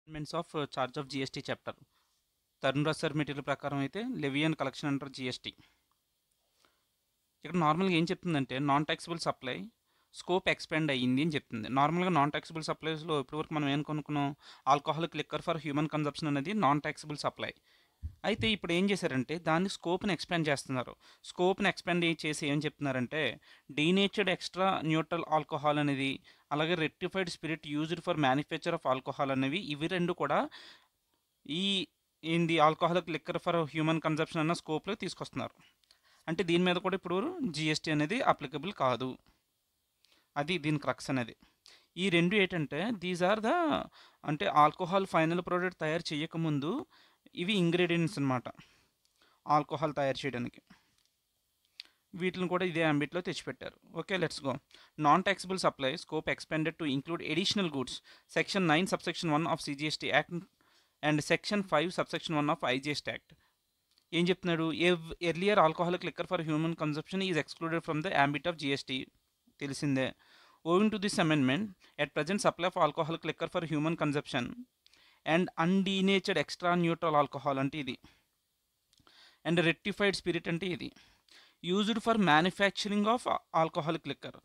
Amendments of charge of GST chapter Tarun Raj sir material ప్రకారం అయితే levy and collection అంటారు GST. ఇక్కడ నార్మల్గా ఏం చెప్తుందంటే non taxable supply scope expand అయ్యింది అని చెప్తుంది. నార్మల్గా నాన్ ట్యాక్సిబుల్ సప్లైస్లో ఇప్పటివరకు మనం ఏం కొనుక్కున్నాం, alcoholic liquor for human consumption అనేది నాన్ ట్యాక్సిబుల్ సప్లై. అయితే ఇప్పుడు ఏం చేశారంటే దాన్ని స్కోప్ని ఎక్స్పాండ్ చేస్తున్నారు. స్కోప్ని ఎక్స్పాండ్ చేసి ఏం చెప్తున్నారంటే డీనేచర్డ్ ఎక్స్ట్రా న్యూట్రల్ ఆల్కహాల్ అనేది, అలాగే rectified spirit used for manufacture of alcohol అనేవి, ఇవి రెండు కూడా ఈ ఏంది alcoholic liquor for human consumption అన్న స్కోప్లో తీసుకొస్తున్నారు. అంటే దీని మీద కూడా ఇప్పుడు జిఎస్టీ అనేది అప్లికబుల్ కాదు. అది దీని క్రక్స్ అనేది. ఈ రెండు ఏంటంటే దీస్ ఆర్ ద అంటే ఆల్కహాల్ ఫైనల్ ప్రోడక్ట్ తయారు చేయకముందు ఇవి ఇంగ్రీడియంట్స్ అనమాట ఆల్కహాల్ తయారు చేయడానికి. వీటిని కూడా ఇదే అంబిట్లో తెచ్చిపెట్టారు. Okay, let's go. Non taxable supply scope expanded to include additional goods section 9 subsection 1 of CGST act and section 5 subsection 1 of IGST act. ఏం చెప్తున్నాడు, earlier alcoholic liquor for human consumption is excluded from the ambit of GST. తెలిసిందే. Owing to this amendment at present supply of alcoholic liquor for human consumption and undenatured extra neutral alcohol అంటే ఇది, and rectified spirit అంటే ఇది, used for manufacturing of alcoholic liquor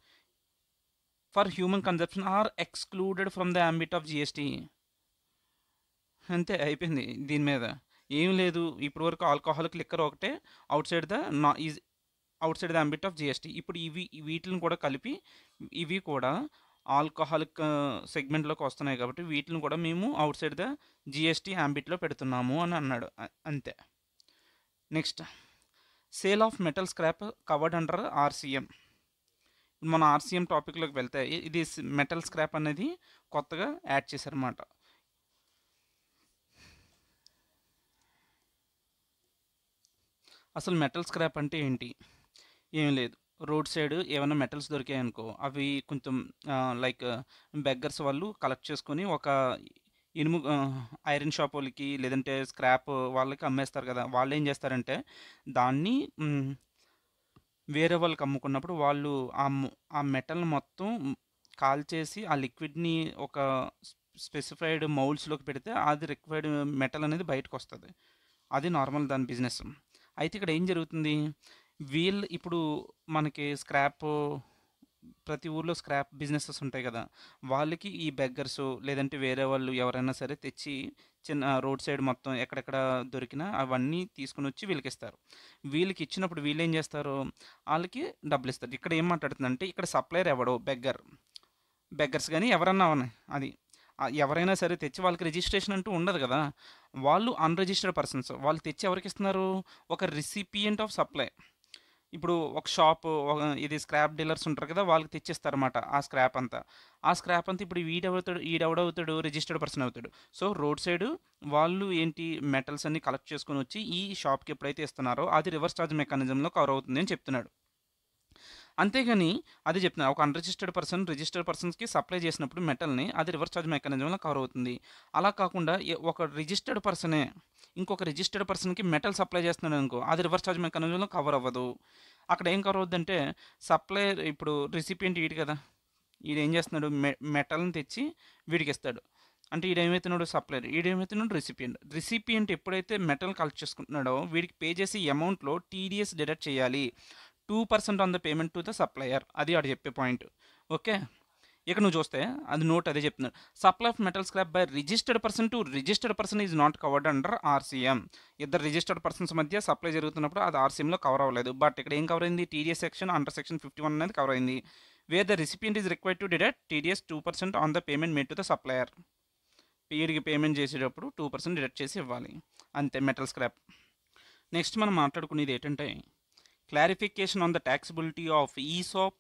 for human consumption are excluded from the ambit of GST. అంతే, అయిపోయింది. దీని మీద ఏం లేదు. ఇప్పటి వరకు ఆల్కహాలిక్ లిక్కర్ ఒకటే outside the ambit of GST. ఇప్పుడు వీటిని కూడా కలిపి ఇవి కూడా ఆల్కహాలిక్ సెగ్మెంట్లోకి వస్తున్నాయి కాబట్టి వీటిని కూడా మేము అవుట్ సైడ్ ద జిఎస్టీ అంబిట్లో పెడుతున్నాము అని అన్నాడు. అంతే. Next, sale of metal scrap covered under RCM. మన ఆర్సిఎం టాపిక్లోకి వెళ్తే ఇది మెటల్ స్క్రాప్ అనేది కొత్తగా యాడ్ చేశారన్నమాట. అసలు మెటల్ స్క్రాప్ అంటే ఏంటి? ఏం లేదు, రోడ్ సైడ్ ఏమైనా మెటల్స్ దొరికాయి అనుకో, అవి కొంచెం లైక్ బెగ్గర్స్ వాళ్ళు కలెక్ట్ చేసుకొని ఒక ఇనుము ఐరన్ షాప్ వాళ్ళకి లేదంటే స్క్రాప్ వాళ్ళకి అమ్మేస్తారు కదా. వాళ్ళు ఏం చేస్తారంటే దాన్ని వేరే వాళ్ళకి అమ్ముకున్నప్పుడు వాళ్ళు ఆ మెటల్ మొత్తం కాల్చేసి ఆ లిక్విడ్ని ఒక స్పెసిఫైడ్ మౌల్స్లోకి పెడితే అది రిక్వైర్డ్ మెటల్ అనేది బయటకు వస్తుంది. అది నార్మల్ దాని బిజినెస్. అయితే ఇక్కడ ఏం జరుగుతుంది, వీళ్ళు ఇప్పుడు మనకి స్క్రాప్ ప్రతి ఊర్లో స్క్రాప్ బిజినెసెస్ ఉంటాయి కదా, వాళ్ళకి ఈ బెగ్గర్స్ లేదంటే వేరే వాళ్ళు ఎవరైనా సరే తెచ్చి చిన్న రోడ్ సైడ్ మొత్తం ఎక్కడెక్కడ దొరికినా అవన్నీ తీసుకుని వచ్చి వీళ్ళకి ఇస్తారు. వీళ్ళకి ఇచ్చినప్పుడు వీళ్ళు ఏం చేస్తారు, వాళ్ళకి డబ్బులు ఇస్తారు. ఇక్కడ ఏం మాట్లాడుతుందంటే ఇక్కడ సప్లయర్ ఎవడో బెగ్గర్స్ కానీ ఎవరన్నా ఉన్నాయి, అది ఎవరైనా సరే తెచ్చి వాళ్ళకి రిజిస్ట్రేషన్ అంటూ ఉండదు కదా, వాళ్ళు అన్రిజిస్టర్డ్ పర్సన్స్. వాళ్ళు తెచ్చి ఎవరికి ఇస్తున్నారు, ఒక రిసిపియంట్ ఆఫ్ సప్లై. ఇప్పుడు ఒక షాప్ ఇది స్క్రాప్ డీలర్స్ ఉంటారు కదా, వాళ్ళకి తెచ్చిస్తారన్నమాట ఆ స్క్రాప్ అంతా. ఇప్పుడు ఈడెవడవుతాడు, రిజిస్టర్డ్ పర్సన్ అవుతాడు. సో రోడ్ సైడ్ వాళ్ళు ఏంటి మెటల్స్ అన్ని కలెక్ట్ చేసుకొని వచ్చి ఈ షాప్కి ఎప్పుడైతే ఇస్తున్నారో అది రివర్స్ ఛార్జ్ మెకానిజంలో కవర్ అవుతుంది అని చెప్తున్నాడు. అంతేగాని అది చెప్తున్నారు, ఒక అన్రిజిస్టర్డ్ పర్సన్ రిజిస్టర్డ్ పర్సన్స్కి సప్లై చేసినప్పుడు మెటల్ని అది రివర్స్ ఛార్జ్ మెకానిజంలో కవర్ అవుతుంది. అలా కాకుండా ఒక రిజిస్టర్డ్ పర్సనే ఇంకొక రిజిస్టర్డ్ పర్సన్కి మెటల్ సప్లై చేస్తున్నాడు అనుకో, అది రివర్స్ ఛార్జ్ మెకానిజంలో కవర్ అవ్వదు. అక్కడ ఏం కవర్ అవుద్దంటే సప్లయర్ ఇప్పుడు రిసిపియంట్ వీడి కదా, వీడు ఏం చేస్తున్నాడు, మెటల్ని తెచ్చి వీడికి ఇస్తాడు. అంటే ఈడేమవుతున్నాడు సప్లయర్, ఈడేమవుతున్నాడు రిసిపియంట్ ఎప్పుడైతే మెటల్ కలెక్ట్ చేసుకుంటున్నాడో వీడికి పే చేసే అమౌంట్లో టీడీఎస్ డిడక్ట్ చేయాలి, 2% on the payment to the supplier. అది ఆడు చెప్పే పాయింట్. ఓకే, ఇక నువ్వు చూస్తే అది నోట్ అదే చెప్తున్నాడు. Supply of metal scrap by registered person to registered person is not covered under RCM. ఇద్దరు రిజిస్టర్డ్ పర్సన్స్ మధ్య సప్లై జరుగుతున్నప్పుడు అది ఆర్సీఎంలో కవర్ అవ్వలేదు. బట్ ఇక్కడ ఏం కవర్ అయింది, టీడీఎస్ సెక్షన్ అండర్ సెక్షన్ 51 అనేది కవర్ అయింది. Wear the recipient is required to deduct TDS 2% on the payment made to the supplier. వీడికి పేమెంట్ చేసేటప్పుడు 2% డిడక్ట్ చేసి ఇవ్వాలి. అంతే మెటల్ స్క్రాప్. నెక్స్ట్ మనం మాట్లాడుకునేది ఏంటంటే clarification on the taxability of ESOP,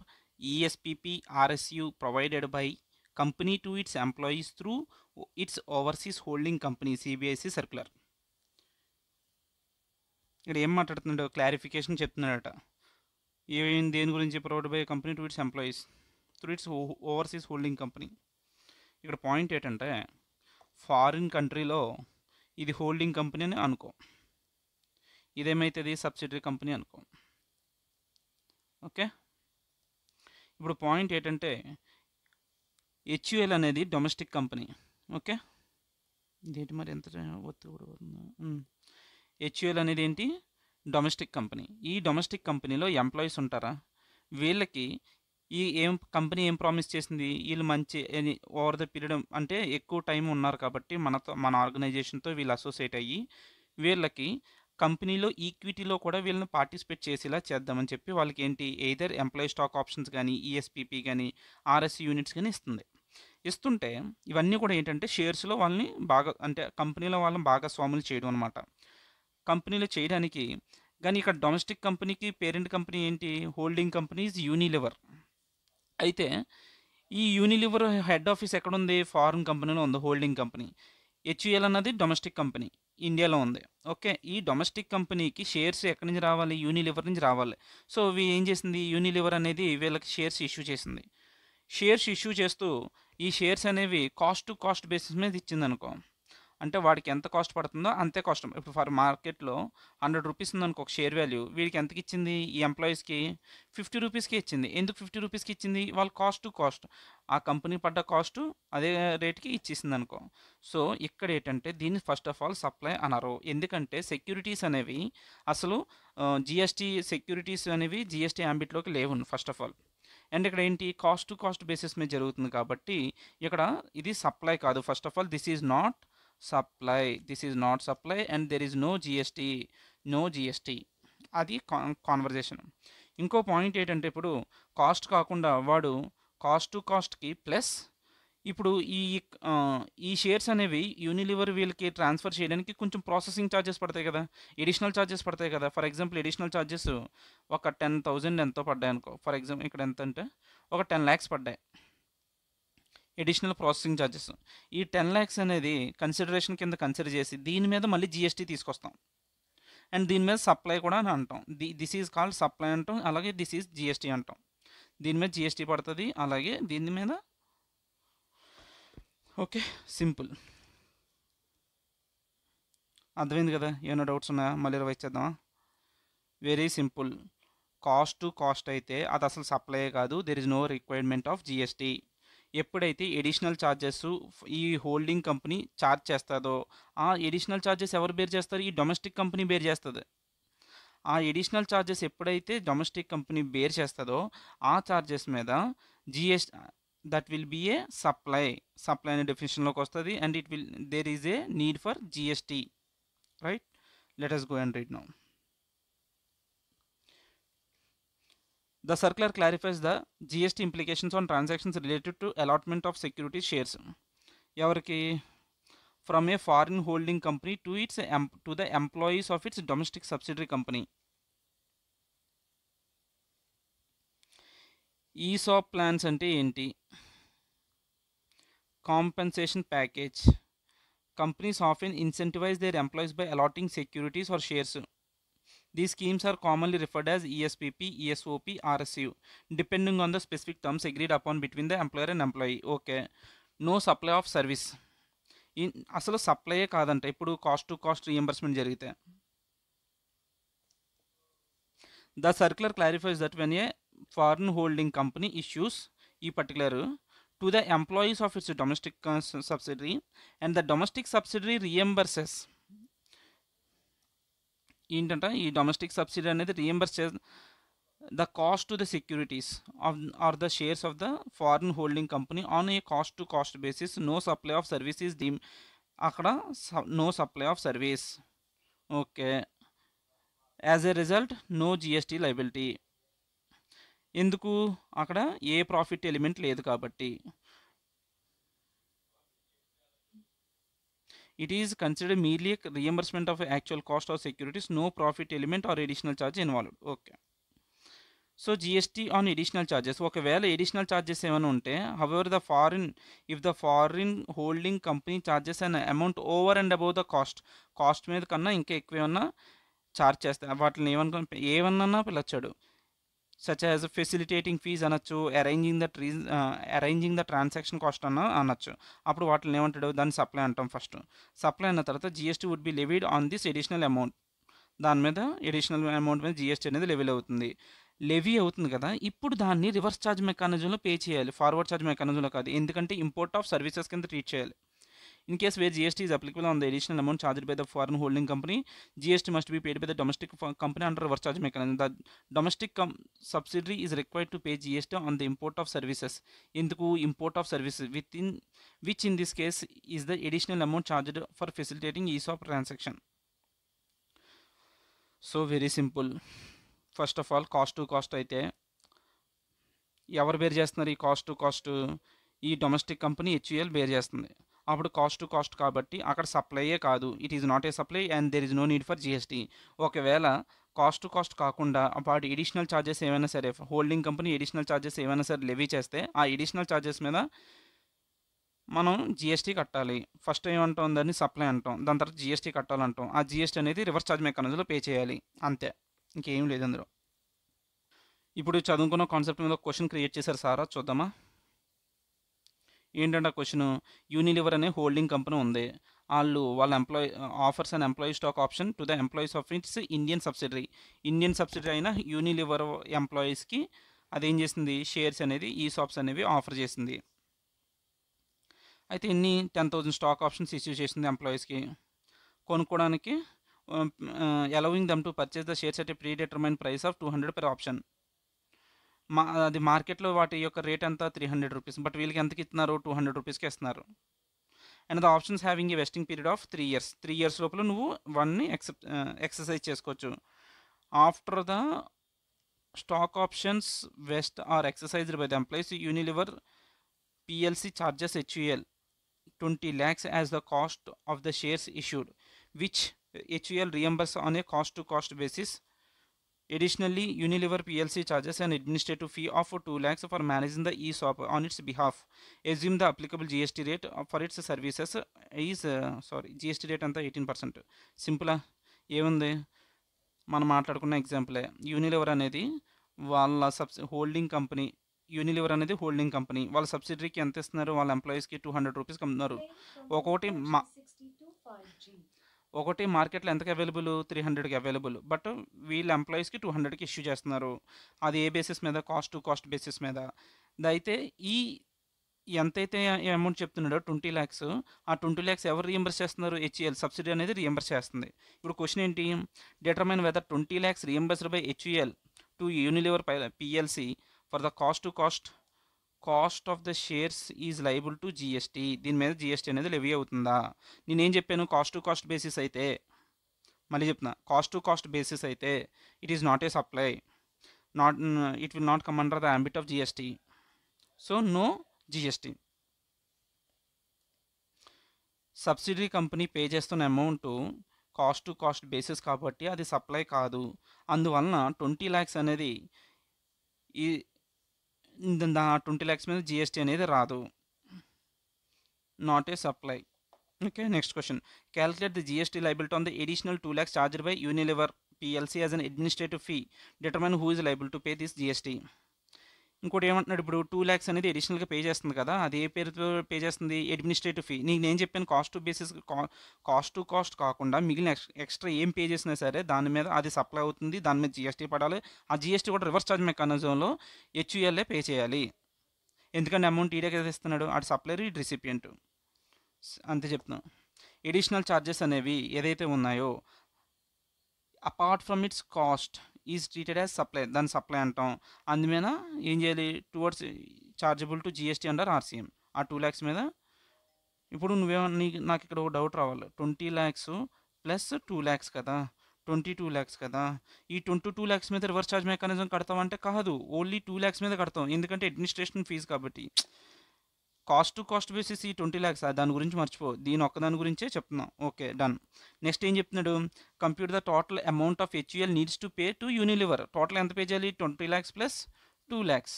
ESPP, RSU provided by company to its employees through its overseas holding company CBIC circular. ఇక్కడ ఏం మాట్లాడుతున్నాడు, క్లారిఫికేషన్ చెప్తున్నాడట. దేని గురించి, provide by company to its employees through it's overseas holding company. ఇక్కడ point ఏంటంటే foreign కంట్రీలో ఇది holding company అని అనుకో, ఇదేమైతుంది సబ్సిడరీ కంపెనీ అనుకో. ఓకే, ఇప్పుడు పాయింట్ ఏంటంటే హెచ్యుఎల్ అనేది డొమెస్టిక్ కంపెనీ. ఓకే, ఇదేంటి మరి ఎంత ఒత్తిడి పడుతుందా? హెచ్యుఎల్ అనేది ఏంటి? Domestic company. ఈ డొమెస్టిక్ కంపెనీలో ఎంప్లాయీస్ ఉంటారా? వీళ్ళకి కంపెనీ ఏం ప్రామిస్ చేసింది? వీళ్ళు మంచి ఓవర్ ద పీరియడ్ అంటే ఎక్కువ టైం ఉన్నారు కాబట్టి మన ఆర్గనైజేషన్తో వీళ్ళు అసోసియేట్ అయ్యి వీళ్ళకి కంపెనీలో ఈక్విటీలో కూడా వీళ్ళని పార్టిసిపేట్ చేసేలా చేద్దామని చెప్పి వాళ్ళకి ఏంటి ఎయిదర్ ఎంప్లాయీ స్టాక్ ఆప్షన్స్ కానీ ఈఎస్పీపీ కానీ ఆర్ఎస్సి యూనిట్స్ కానీ ఇస్తుంటే ఇవన్నీ కూడా ఏంటంటే షేర్స్లో వాళ్ళని బాగా అంటే కంపెనీలో వాళ్ళని భాగస్వాములు చేయడం అనమాట. కంపెనీలో చేయడానికి కానీ ఇక్కడ డొమెస్టిక్ కంపెనీకి పేరెంట్ కంపెనీ ఏంటి? Holding company is Unilever. అయితే ఈ యూనిలివర్ హెడ్ ఆఫీస్ ఎక్కడుంది? ఫారిన్ కంపెనీలో ఉంది హోల్డింగ్ కంపెనీ. హెచ్యుఎల్ అన్నది డొమెస్టిక్ కంపెనీ ఇండియాలో ఉంది. ఓకే, ఈ డొమెస్టిక్ కంపెనీకి షేర్స్ ఎక్కడి నుంచి రావాలి? యూనిలివర్ నుంచి రావాలి. సో ఇవి ఏం చేసింది? యూనిలివర్ అనేది వీళ్ళకి షేర్స్ ఇష్యూ చేసింది. షేర్స్ ఇష్యూ చేస్తూ ఈ షేర్స్ అనేవి కాస్ట్ టు కాస్ట్ బేసిస్ మీద ఇచ్చింది అనుకో. అంటే వాడికి ఎంత కాస్ట్ పడుతుందో అంతే కాస్ట్. ఇప్పుడు ఫర్ మార్కెట్లో 100 రూపీస్ ఉందనుకో ఒక షేర్ వాల్యూ, వీడికి ఎంతకి ఇచ్చింది? ఈ ఎంప్లాయీస్కి 50 రూపీస్కి ఇచ్చింది. ఎందుకు 50 రూపీస్కి ఇచ్చింది? వాళ్ళ కాస్ట్ టు కాస్ట్, ఆ కంపెనీ పడ్డ కాస్ట్ అదే రేట్కి ఇచ్చేసింది అనుకో. సో ఇక్కడ ఏంటంటే దీన్ని ఫస్ట్ ఆఫ్ ఆల్ సప్లై అనరు. ఎందుకంటే సెక్యూరిటీస్ అనేవి అసలు జిఎస్టీ సెక్యూరిటీస్ అనేవి జిఎస్టీ యాంబిట్లోకి లేవు ఫస్ట్ ఆఫ్ ఆల్. అండ్ ఇక్కడ ఏంటి? కాస్ట్ టు కాస్ట్ బేసిస్ మీద జరుగుతుంది కాబట్టి ఇక్కడ ఇది సప్లై కాదు. First of all this is not supply and there is no GST. అది కాన్వర్జేషన్. ఇంకో పాయింట్ ఏంటంటే ఇప్పుడు కాస్ట్ కాకుండా వాడు కాస్ట్ టు కాస్ట్కి ప్లస్ ఇప్పుడు ఈ షేర్స్ అనేవి యూనిలివర్ వీళ్ళకి ట్రాన్స్ఫర్ చేయడానికి కొంచెం ప్రాసెసింగ్ ఛార్జెస్ పడతాయి కదా, ఎడిషనల్ ఛార్జెస్ పడతాయి కదా. ఫర్ ఎగ్జాంపుల్ ఎడిషనల్ ఛార్జెస్ ఒక 10,000 ఎంతో పడ్డాయి అనుకో. ఫర్ ఎగ్జాంపుల్ ఇక్కడ ఎంత అంటే ఒక 10 lakhs పడ్డాయి ఎడిషనల్ ప్రాసెసింగ్ ఛార్జెస్. ఈ 10 lakhs అనేది కన్సిడరేషన్ కింద కన్సిడర్ చేసి దీని మీద మళ్ళీ జిఎస్టీ తీసుకొస్తాం. అండ్ దీని మీద సప్లై కూడా అని అంటాం. దిస్ ఈజ్ కాల్డ్ సప్లై అంటాం. అలాగే దిస్ ఈజ్ జిఎస్టీ అంటాం. దీని మీద జిఎస్టీ పడుతుంది, అలాగే దీని మీద. ఓకే, సింపుల్, అర్థమైంది కదా? ఏమైనా డౌట్స్ ఉన్నాయా? మళ్ళీ రివైజ్ చేద్దామా? Very simple. Cost to cost అయితే అది అసలు సప్లై కాదు. There is no requirement of GST. ఎప్పుడైతే ఎడిషనల్ ఛార్జెస్ ఈ హోల్డింగ్ కంపెనీ ఛార్జ్ చేస్తుందో ఆ ఎడిషనల్ ఛార్జెస్ ఎవరు బేర్ చేస్తారు? ఈ డొమెస్టిక్ కంపెనీ బేర్ చేస్తుంది. ఆ ఎడిషనల్ ఛార్జెస్ ఎప్పుడైతే డొమెస్టిక్ కంపెనీ బేర్ చేస్తుందో ఆ ఛార్జెస్ మీద GST that will be a supply అనే డెఫినేషన్లోకి వస్తుంది. And there is a need for GST, right? Let us go and read now. The circular clarifies the GST implications on transactions related to allotment of security shares. ఎవరికి? From a foreign holding company to the employees of its domestic subsidiary company. ESOP plans అంటే ఏంటి? Compensation package. Companies often incentivize their employees by allotting securities or shares. These schemes are commonly referred as ESPP, ESOP, RSU, depending on the specific terms agreed upon between the employer and employee. Okay. No supply of service. అసలు సప్లైయే కాదంట ఇప్పుడు cost to cost reimbursement జరిగితే. The circular clarifies that when a foreign holding company issues ఈ particular to the employees of its domestic subsidiary and the domestic subsidiary reimburses ఏంటంట ఈ domestic subsidy అనేది reimburse the cost to the securities or the shares of the foreign holding company on a cost to cost basis. No supply of service is deemed. అక్కడ no supply of service. Okay, as a result no GST liability. ఎందుకు? అక్కడ ఏ profit element లేదు కాబట్టి. It is considered merely a reimbursement of actual cost of securities, no profit element or additional charge involved. Okay. So GST on additional charges. ఒకవేళ additional charges ఏమైనా ఉంటే, however if the foreign holding company charges an amount over and above the cost మీద కన్నా ఇంకా ఎక్కువ ఏమన్నా charge చేస్తాయి, వాటిని ఏమన్నా పిలవచ్చాడు. such as facilitating fees అనొచ్చు, అరేంజింగ్ ద ట్రాన్సాక్షన్ కాస్ట్ అనొచ్చు. అప్పుడు వాటిని ఏమంటాడు? దాన్ని సప్లై అంటాం. ఫస్ట్ సప్లై అన్న తర్వాత GST would be levied on this additional amount. దాని మీద ఎడిషనల్ అమౌంట్ మీద జిఎస్టీ అనేది లెవీ అవుతుంది కదా. ఇప్పుడు దాన్ని రివర్స్ ఛార్జ్ మెకానిజంలో పే చేయాలి, ఫార్వర్డ్ ఛార్జ్ మెకానిజంలో కాదు. ఎందుకంటే ఇంపోర్ట్ ఆఫ్ సర్వీసెస్ కింద ట్రీట్ చేయాలి. In case where GST is applicable on the additional amount charged by the foreign holding company, GST must be paid by the domestic company under reverse charge mechanism. The domestic subsidiary is required to pay GST on the import of services. Induku import of services within which in this case is the additional amount charged for facilitating ESOP transaction. So very simple. First of all, cost to cost అయితే ఎవరు bear చేస్తున్నారు? ఈ cost to cost ఈ domestic company HUL bear చేస్తుంది. అప్పుడు cost to cost కాబట్టి అక్కడ సప్లైయే కాదు, it is not a supply and there is no need for GST. ఒకవేళ కాస్ట్ టు కాస్ట్ కాకుండా వాటి ఎడిషనల్ ఛార్జెస్ ఏమైనా సరే హోల్డింగ్ కంపెనీ ఎడిషనల్ ఛార్జెస్ ఏమైనా సరే లెవీ చేస్తే ఆ ఎడిషనల్ ఛార్జెస్ మీద మనం జిఎస్టీ కట్టాలి. ఫస్ట్ ఏమంటాం, దాన్ని సప్లై అంటాం, దాని తర్వాత జిఎస్టీ కట్టాలంటాం. ఆ జిఎస్టీ అనేది రివర్స్ ఛార్జ్ మెకానిజంలో పే చేయాలి, అంతే, ఇంకేం లేదు అందులో. ఇప్పుడు చదువుకున్న కాన్సెప్ట్ మీద క్వశ్చన్ క్రియేట్ చేశారు సారా, చూద్దామా? ఏంటంటే ఆ క్వశ్చన్, యూనిలివర్ అనే హోల్డింగ్ కంపెనీ ఉంది. వాళ్ళ offers and employee stock option to the employees of it's Indian subsidiary అయిన యూనిలివర్ ఎంప్లాయీస్కి అదేం చేసింది, షేర్స్ అనేది ఈసాప్స్ అనేవి ఆఫర్ చేసింది. అయితే 10,000 స్టాక్ ఆప్షన్స్ ఇష్యూ చేసింది ఎంప్లాయీస్కి కొనుక్కోవడానికి. Allowing them to purchase the shares at a pre determine price of 200 per option. అది మార్కెట్లో వాటి యొక్క రేట్ ఎంత, 300 రూపీస్. బట్ వీళ్ళకి ఎంతకి ఇస్తున్నారు, 200 రూపీస్కి ఇస్తున్నారు. And the options having a vesting period of 3 years. 3 years లోపల నువ్వు వన్ని ఎక్సర్సైజ్ చేసుకోవచ్చు. After the stock options vest are exercised by the employees, Unilever PLC charges HUL 20 lakhs as the cost of the shares issued, which HUL reimburses on a cost to cost basis. Additionally, Unilever PLC charges an administrative fee of 2 lakhs for managing the ESOP on its behalf. Assume the applicable GST rate for its services is GST rate అంతా 18%. Simple. ఏముంది, మనం మాట్లాడుకున్న ఎగ్జాంపులే. Unilever అనేది వాళ్ళ holding company. Unilever అనేది holding company. వాళ్ళ సబ్సిడరీకి ఎంత ఇస్తున్నారు, వాళ్ళ ఎంప్లాయీస్కి 200 రూపీస్కి అమ్ముతున్నారు. ఒకటి మార్కెట్లో ఎంతకి అవైలబుల్, 300కి అవైలబుల్. బట్ వీళ్ళ ఎంప్లాయీస్కి 200కి ఇష్యూ చేస్తున్నారు. అది ఏ బేసిస్ మీద, కాస్ట్ టు కాస్ట్ బేసిస్ మీద. అయితే ఎంతైతే అమౌంట్ చెప్తున్నాడో 20 lakhs, ఆ 20 lakhs ఎవరు రీఎంబర్స్ చేస్తున్నారు, HUL సబ్సిడీ అనేది రీఎంబర్స్ చేస్తుంది. ఇప్పుడు క్వశ్చన్ ఏంటి, determine whether 20 lakhs reimbursed by HUL to Unilever PLC for the cost of the shares is liable to GST. దీని మీద జిఎస్టీ అనేది లెవీ అవుతుందా? నేనేం చెప్పాను, కాస్ట్ టు కాస్ట్ బేసిస్ అయితే, మళ్ళీ చెప్తున్నా, కాస్ట్ టు కాస్ట్ బేసిస్ అయితే it is not a supply, it will not come under the ambit of GST. So no GST. Subsidiary company pay చేస్తున్న amount cost to cost basis కాబట్టి అది supply కాదు. అందువలన 20 lakhs అనేది ఈ 20 lakhs మీద GST అనేది రాదు, not a supply. Okay, next question. Calculate the GST liability on the additional 2 lakhs charged by Unilever PLC as an administrative fee. Determine who is liable to pay this GST. ఇంకోటి ఏమంటున్నాడు, ఇప్పుడు 2 lakhs అనేది అడిషనల్గా pay చేస్తుంది కదా, అది ఏ పేరుతో pay చేస్తుంది, అడ్మినిస్ట్రేటివ్ ఫీ. నేను చెప్పాను cost to basis, cost to cost కాకుండా మిగిలిన ఎక్స్ట్రా ఏం పే చేసినా సరే దాని మీద అది సప్లై అవుతుంది, దాని మీద జిఎస్టీ పడాలి. ఆ జిఎస్టీ కూడా రివర్స్ ఛార్జ్ మెకానిజంలో HUL పే చేయాలి. ఎందుకంటే అమౌంట్ ఈడే కదా ఇస్తున్నాడు, అటు సప్లైర్, ఇటు రిసిపియంట్, అంతే చెప్తున్నాం. ఎడిషనల్ ఛార్జెస్ అనేవి ఏదైతే ఉన్నాయో apart from it's cost is treated as supply, దాన్ని సప్లై అంటాం. అందుమీద ఏం చేయాలి, towards chargeable to GST under RCM. ఆ 2 lakhs మీద ఇప్పుడు నాకు ఇక్కడ ఒక డౌట్ రావాలి, 20 lakhs ప్లస్ 2 lakhs కదా, 22 lakhs కదా. ఈ 22 lakhs మీద రివర్స్ ఛార్జ్ మెకానిజం కడతామంటే కాదు, ఓన్లీ 2 lakhs మీద కడతాం, ఎందుకంటే అడ్మినిస్ట్రేషన్ ఫీజు కాబట్టి. కాస్ట్ టు కాస్ట్ బేసిస్ ఈ 20 lakhs, దాని గురించి మర్చిపో, దీని ఒక్కదాని గురించే చెప్తున్నాం. Okay, done. నెక్స్ట్ ఏం చెప్తున్నాడు, compute the total amount of HUL needs to pay to Unilever. Total ఎంత పే చేయాలి, 20 lakhs plus 2 lakhs,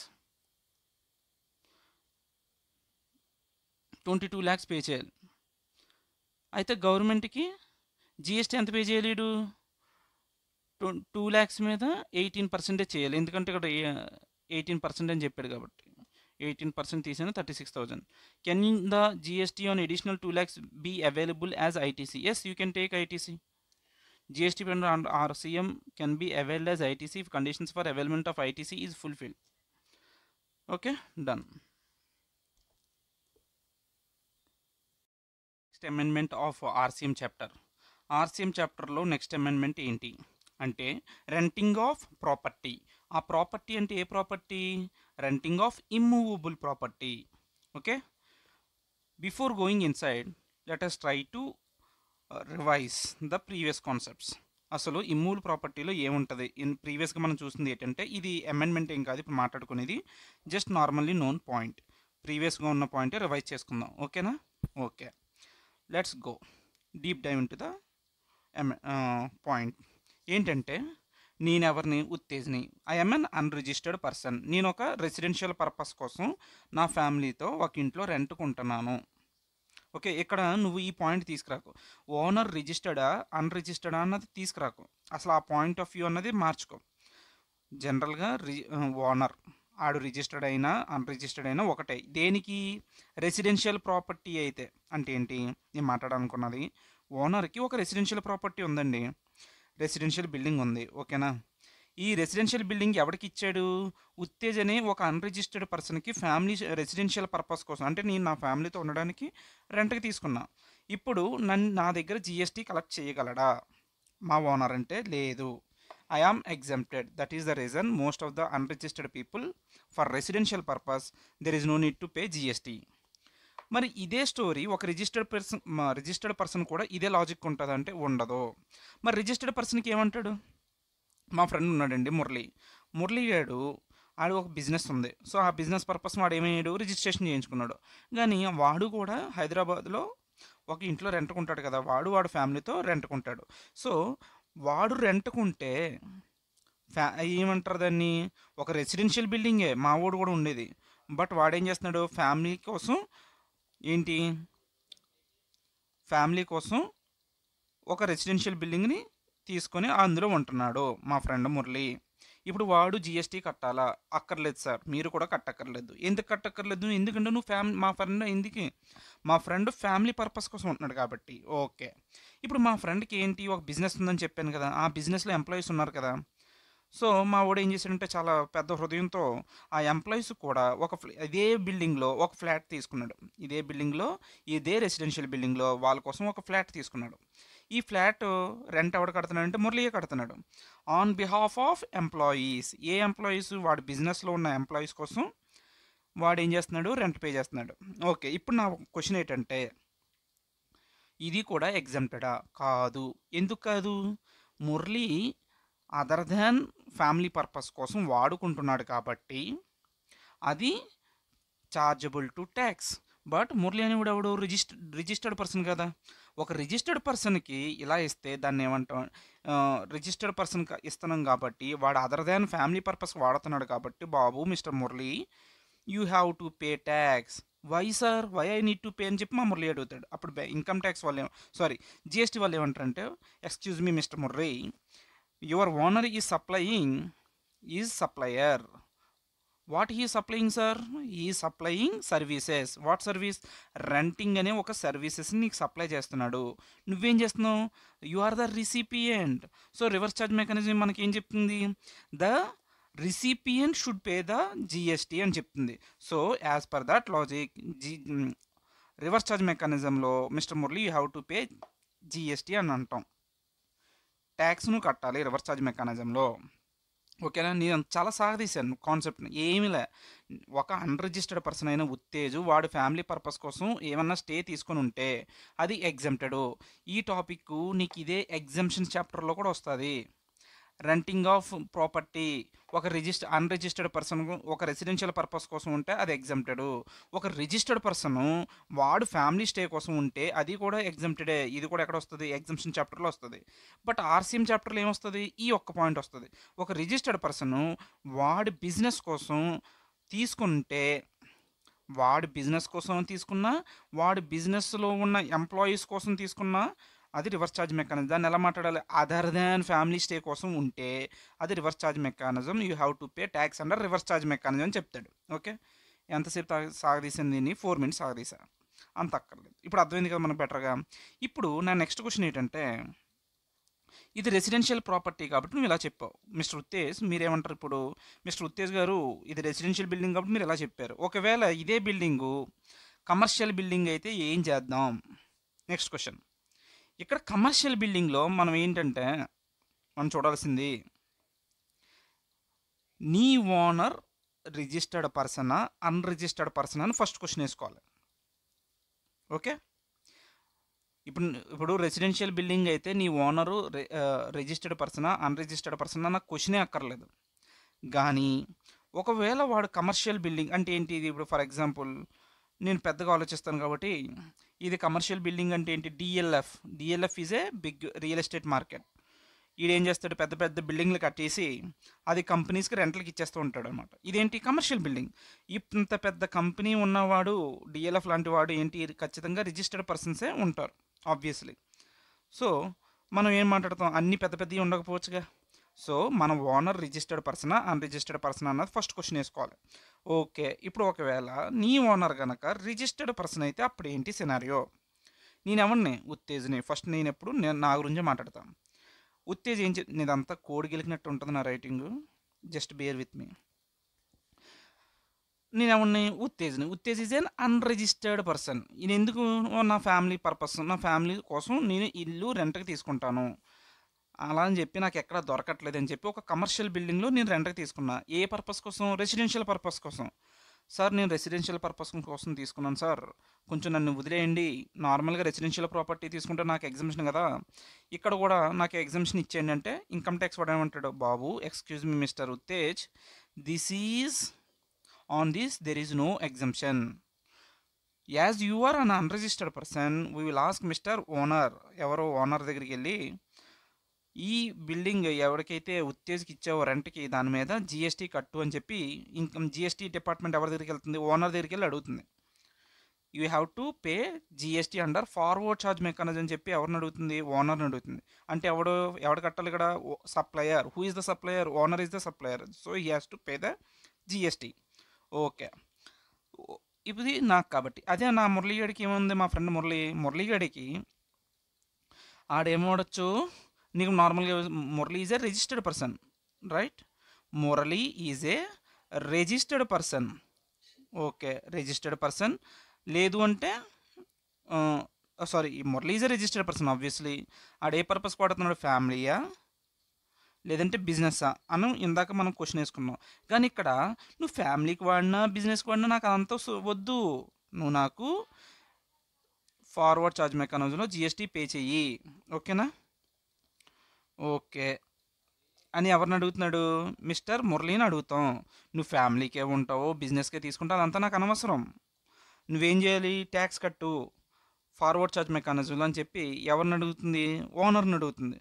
22 lakhs pay చేయాలి. అయితే గవర్నమెంట్కి జిఎస్టీ ఎంత పే చేయాలి, 2 lakhs మీద 18% చేయాలి, ఎందుకంటే ఇక్కడ 18% అని చెప్పాడు కాబట్టి 18% తీసిన 36,000. Can the GST on additional 2 lakhs be available as ITC? Yes, you can take ITC. GST on RCM can be availed as ITC if conditions for availment of ITC is fulfilled. Okay, done. Next amendment of RCM chapter. RCM చాప్టర్లో next amendment ఏంటి అంటే renting of property. ఆ property అంటే ఏ property? Renting of immovable property. Okay, before going inside let us try to revise the previous concepts. అసలు immovable ప్రాపర్టీలో ఏముంటుంది? ప్రీవియస్గా మనం చూసింది ఏంటంటే ఇది అమెండ్మెంట్ ఏం కాదు, ఇప్పుడు మాట్లాడుకునేది జస్ట్ నార్మల్లీ నోన్ పాయింట్. ప్రీవియస్గా ఉన్న పాయింటే రివైజ్ చేసుకుందాం. ఓకేనా? Okay, let's go deep dive into the point. ఏంటంటే నేనెవరిని? ఉత్తేజ్ని. I'm an unregistered person. నేను ఒక రెసిడెన్షియల్ పర్పస్ కోసం నా ఫ్యామిలీతో ఒక ఇంట్లో రెంట్కుంటున్నాను. ఓకే, ఇక్కడ నువ్వు ఈ పాయింట్ తీసుకురాకు. ఓనర్ రిజిస్టర్డా అన్రిజిస్టర్డా అన్నది తీసుకురాకు. అసలు ఆ పాయింట్ ఆఫ్ వ్యూ అన్నది మార్చుకో. జనరల్గా ఓనర్ ఆడు రిజిస్టర్డ్ అయినా అన్రిజిస్టర్డ్ అయినా ఒకటే. దేనికి? రెసిడెన్షియల్ ప్రాపర్టీ అయితే. అంటే ఏంటి నేను మాట్లాడాలనుకున్నది? ఓనర్కి ఒక రెసిడెన్షియల్ ప్రాపర్టీ ఉందండి, రెసిడెన్షియల్ బిల్డింగ్ ఉంది. ఓకేనా? ఈ రెసిడెన్షియల్ బిల్డింగ్ ఎవరికి ఇచ్చాడు? ఉత్తేజ్ అనే ఒక అన్రిజిస్టర్డ్ పర్సన్కి ఫ్యామిలీ రెసిడెన్షియల్ పర్పస్ కోసం, అంటే నేను నా ఫ్యామిలీతో ఉండడానికి రెంట్కి తీసుకున్నా. ఇప్పుడు నా దగ్గర జిఎస్టీ కలెక్ట్ చేయగలడా మా ఓనర్ అంటే? లేదు. I am exempted. That is the reason most of the unregistered people for residential purpose there is no need to pay GST. మరి ఇదే స్టోరీ ఒక రిజిస్టర్డ్ పర్సన్ కూడా ఇదే లాజిక్ ఉంటుంది అంటే ఉండదు. మరి రిజిస్టర్డ్ పర్సన్కి ఏమంటాడు? మా ఫ్రెండ్ ఉన్నాడండి మురళి గాడు, ఆడు ఒక బిజినెస్ ఉంది. సో ఆ బిజినెస్ పర్పస్ వాడు ఏమయ్యాడు? రిజిస్ట్రేషన్ చేయించుకున్నాడు. కానీ వాడు కూడా హైదరాబాద్లో ఒక ఇంట్లో రెంట్కుంటాడు కదా, వాడు ఫ్యామిలీతో రెంట్కుంటాడు. సో వాడు రెంట్కుంటే ఏమంటారు దాన్ని? ఒక రెసిడెన్షియల్ బిల్డింగే మా వాడు కూడా ఉండేది. బట్ వాడేం చేస్తున్నాడు? ఫ్యామిలీ కోసం ఒక రెసిడెన్షియల్ బిల్డింగ్ని తీసుకొని అందులో ఉంటున్నాడు మా ఫ్రెండ్ మురళి. ఇప్పుడు వాడు జిఎస్టీ కట్టాలా? అక్కర్లేదు సార్, మీరు కూడా కట్టక్కర్లేదు. ఎందుకు కట్టక్కర్లేదు? ఎందుకంటే నువ్వు మా ఫ్రెండ్ ఫ్యామిలీ పర్పస్ కోసం ఉంటున్నాడు కాబట్టి. ఓకే, ఇప్పుడు మా ఫ్రెండ్కి ఏంటి? ఒక బిజినెస్ ఉందని చెప్పాను కదా, ఆ బిజినెస్లో ఎంప్లాయీస్ ఉన్నారు కదా. సో మా వాడు ఏం చేశాడంటే చాలా పెద్ద హృదయంతో ఆ ఎంప్లాయీస్ కూడా ఇదే బిల్డింగ్లో ఒక ఫ్లాట్ తీసుకున్నాడు. ఇదే రెసిడెన్షియల్ బిల్డింగ్లో వాళ్ళ కోసం ఒక ఫ్లాట్ తీసుకున్నాడు. ఈ ఫ్లాట్ రెంట్ ఎవడు కడుతున్నాడు అంటే మురళియే కడుతున్నాడు on behalf of employees. A employees? వాడు బిజినెస్లో ఉన్న ఎంప్లాయీస్ కోసం వాడు ఏం చేస్తున్నాడు? రెంట్ పే చేస్తున్నాడు. ఓకే, ఇప్పుడు నా క్వశ్చన్ ఏంటంటే ఇది కూడా ఎగ్జామ్టెడా? కాదు. ఎందుకు కాదు? Murali other than family purpose కోసం వాడుకుంటున్నాడు కాబట్టి అది chargeable to tax. But Murali అనేవాడు ఎవడు? రిజిస్టర్డ్ పర్సన్ కదా. ఒక రిజిస్టర్డ్ పర్సన్కి ఇలా ఇస్తే దాన్ని ఏమంటాం? రిజిస్టర్డ్ పర్సన్ ఇస్తున్నాం కాబట్టి వాడు అదర్ దాన్ ఫ్యామిలీ పర్పస్ వాడుతున్నాడు కాబట్టి బాబు mister Murali you have to pay tax. Why sir? Why I need to pay అని చెప్పి మా మురళి అడుగుతాడు. అప్పుడు ఇన్కమ్ ట్యాక్స్ వాళ్ళు జిఎస్టీ వాళ్ళు ఏమంటారంటే, excuse me mister Murali, your owner is supplier. What he supplying sir? ఈ supplying services. What service? Renting అనే ఒక సర్వీసెస్ని నీకు సప్లై చేస్తున్నాడు. నువ్వేం చేస్తున్నావు? You are the recipient. So reverse charge mechanism మనకి ఏం చెప్తుంది? The recipient should pay the GST అని చెప్తుంది. So as per that logic reverse charge మెకానిజంలో mister Murali you have to pay GST అని అంటాం. ట్యాక్స్ను కట్టాలి రివర్స్ ఛార్జ్ మెకానిజంలో. ఓకేనా? నేను చాలా సాగదీశాను కాన్సెప్ట్ని. ఏమీలే, ఒక అన్రిజిస్టర్డ్ పర్సన్ అయిన ఉత్తేజు వాడు ఫ్యామిలీ పర్పస్ కోసం ఏమన్నా స్టే తీసుకొని ఉంటే అది ఎగ్జెంప్టెడ్. ఈ టాపిక్ నీకు ఇదే ఎగ్జంప్షన్ చాప్టర్లో కూడా వస్తుంది. రెంటింగ్ ఆఫ్ ప్రాపర్టీ ఒక అన్రిజిస్టర్డ్ పర్సన్ ఒక రెసిడెన్షియల్ పర్పస్ కోసం ఉంటే అది ఎగ్జెంప్టెడ్. ఒక రిజిస్టర్డ్ పర్సన్ వాడు ఫ్యామిలీ స్టే కోసం ఉంటే అది కూడా ఎగ్జెంప్టెడే. ఇది కూడా ఎక్కడ వస్తుంది? ఎగ్జంప్షన్ చాప్టర్లో వస్తుంది. బట్ ఆర్సీఎం చాప్టర్లో ఏమొస్తుంది? ఈ ఒక్క పాయింట్ వస్తుంది. ఒక రిజిస్టర్డ్ పర్సన్ వాడి బిజినెస్ కోసం తీసుకుంటే వాడి బిజినెస్లో ఉన్న ఎంప్లాయీస్ కోసం తీసుకున్నా అది రివర్స్ ఛార్జ్ మెకానిజం. దాన్ని ఎలా మాట్లాడాలి? అదర్ దాన్ ఫ్యామిలీ స్టే కోసం ఉంటే అది reverse charge mechanism. You have to pay tax under reverse charge mechanism అని చెప్తాడు. ఓకే, ఎంతసేపు సాగదీసింది? దీన్ని 4 minutes సాగదీసా, అంత అక్కర్లేదు. ఇప్పుడు అర్థమైంది కదా మనకు బెటర్గా. ఇప్పుడు నా నెక్స్ట్ క్వశ్చన్ ఏంటంటే, ఇది రెసిడెన్షియల్ ప్రాపర్టీ కాబట్టి నువ్వు ఇలా చెప్పావు మిస్టర్ ఉత్తేజ్. మీరేమంటారు ఇప్పుడు? మిస్టర్ ఉత్తేజ్ గారు, ఇది రెసిడెన్షియల్ బిల్డింగ్ కాబట్టి మీరు ఎలా చెప్పారు. ఒకవేళ ఇదే బిల్డింగు కమర్షియల్ బిల్డింగ్ అయితే ఏం చేద్దాం? Next question. ఇక్కడ కమర్షియల్ బిల్డింగ్‌లో మనం ఏంటంటే, మనం చూడాల్సింది నీ ఓనర్ రిజిస్టర్డ్ పర్సనా? అన్‌రిజిస్టర్డ్ పర్సనా? అని ఫస్ట్ క్వశ్చన్ ఏసుకోవాలి. ఓకే. ఇప్పుడు ఇప్పుడు రెసిడెన్షియల్ బిల్డింగ్ అయితే నీ ఓనరు రిజిస్టర్డ్ పర్సనా? అన్‌రిజిస్టర్డ్ పర్సనా? నాకు క్వశ్చనే అక్కర్లేదు. గానీ ఒకవేళ వాడు కమర్షియల్ బిల్డింగ్ అంటే ఏంటి ఇది? ఇప్పుడు ఫర్ ఎగ్జాంపుల్ నేను పెద్దగా ఆలోచిస్తాను కాబట్టి, ఇది కమర్షియల్ బిల్డింగ్ అంటే ఏంటి? DLF. DLF is a big real estate market. ఈడేం చేస్తాడు, పెద్ద పెద్ద బిల్డింగ్లు కట్టేసి అది కంపెనీస్కి రెంట్లకి ఇచ్చేస్తూ ఉంటాడు అనమాట. ఇదేంటి? Commercial building. ఇంత పెద్ద కంపెనీ ఉన్నవాడు డిఎల్ఎఫ్ లాంటి వాడు ఏంటి? ఖచ్చితంగా రిజిస్టర్డ్ పర్సన్సే ఉంటారు ఆబ్వియస్లీ. సో మనం ఏం మాట్లాడతాం, అన్ని పెద్ద పెద్దవి ఉండకపోవచ్చుగా. సో మన ఓనర్ రిజిస్టర్డ్ పర్సనా అన్రిజిస్టర్డ్ పర్సన్ అన్నది ఫస్ట్ క్వశ్చన్ వేసుకోవాలి. ఓకే, ఇప్పుడు ఒకవేళ నీ ఓనర్ కనుక రిజిస్టర్డ్ పర్సన్ అయితే అప్పుడు ఏంటి సినారియో? నేను ఎవరిని? ఉత్తేజ్ని. ఫస్ట్ నేను ఎప్పుడు నా గురించే మాట్లాడతాను. ఉత్తేజ్ ఏం నీదంతా కోడి గెలికినట్టు ఉంటుంది నా writing, just bear with me. నేను ఎవరిని? ఉత్తేజ్ని. Uttej is an unregistered person. నేను ఎందుకు? నా ఫ్యామిలీ పర్పస్, నా ఫ్యామిలీ కోసం నేను ఇల్లు రెంట్కి తీసుకుంటాను అలా అని చెప్పి నాకు ఎక్కడ దొరకట్లేదు అని చెప్పి ఒక కమర్షియల్ బిల్డింగ్లో నేను రెంట్కి తీసుకున్నా. ఏ పర్పస్ కోసం? రెసిడెన్షియల్ పర్పస్ కోసం. సార్ నేను రెసిడెన్షియల్ పర్పస్ కోసం తీసుకున్నాను సార్, కొంచెం నన్ను వదిలేయండి. నార్మల్గా రెసిడెన్షియల్ ప్రాపర్టీ తీసుకుంటే నాకు ఎగ్జామ్షన్ కదా, ఇక్కడ కూడా నాకు ఎగ్జామ్షన్ ఇచ్చేయండి అంటే ఇన్కమ్ ట్యాక్స్ వాడు ఏమంటాడు, బాబు excuse me mister Uttej, this is on this there is no exemption. As you are an unregistered person we will ask mister owner. ఎవరో ఓనర్ దగ్గరికి వెళ్ళి ఈ బిల్డింగ్ ఎవరికైతే ఉత్తేజ్కి ఇచ్చావో రెంట్కి దాని మీద జిఎస్టీ కట్టు అని చెప్పి, ఇన్కమ్ జిఎస్టీ డిపార్ట్మెంట్ ఎవరి దగ్గరికి వెళ్తుంది? ఓనర్ దగ్గరికి వెళ్ళి అడుగుతుంది. You have to pay GST under forward charge mechanism అని చెప్పి ఎవరిని అడుగుతుంది? ఓనర్ని అడుగుతుంది. అంటే ఎవడు కట్టాలి ఇక్కడ? Supplier. Who is the supplier? Owner is the supplier. So he has to pay the GST. Okay, ఇది నాకు కాబట్టి. అదే నా మురళీగడికి ఏముంది? మా ఫ్రెండ్ మురళీగడికి ఆడేమోడచ్చు, నీకు నార్మల్గా Murali is a registered person, right? Murali is a registered person. Okay, registered person. లేదు అంటే sorry, Murali is a registered person obviously. ఆడు ఏ పర్పస్ వాడుతున్నాడు? ఫ్యామిలీయా లేదంటే బిజినెస్సా అని ఇందాక మనం క్వశ్చన్ వేసుకున్నాం. కానీ ఇక్కడ నువ్వు ఫ్యామిలీకి వాడినా బిజినెస్కి వాడినా నాకు అదంతా వద్దు. నువ్వు నాకు ఫార్వర్డ్ ఛార్జ్ మెకానిజంలో జిఎస్టీ పే చెయ్యి, ఓకేనా? ఓకే అని ఎవరిని అడుగుతున్నాడు? మిస్టర్ మురళీని అడుగుతాం. నువ్వు ఫ్యామిలీకే ఉంటావో బిజినెస్కే తీసుకుంటావు అదంతా నాకు అనవసరం. నువ్వేం చేయాలి? ట్యాక్స్ కట్టు ఫార్వర్డ్ ఛార్జ్ మెకానిజంలో అని చెప్పి ఎవరిని అడుగుతుంది? ఓనర్ని అడుగుతుంది.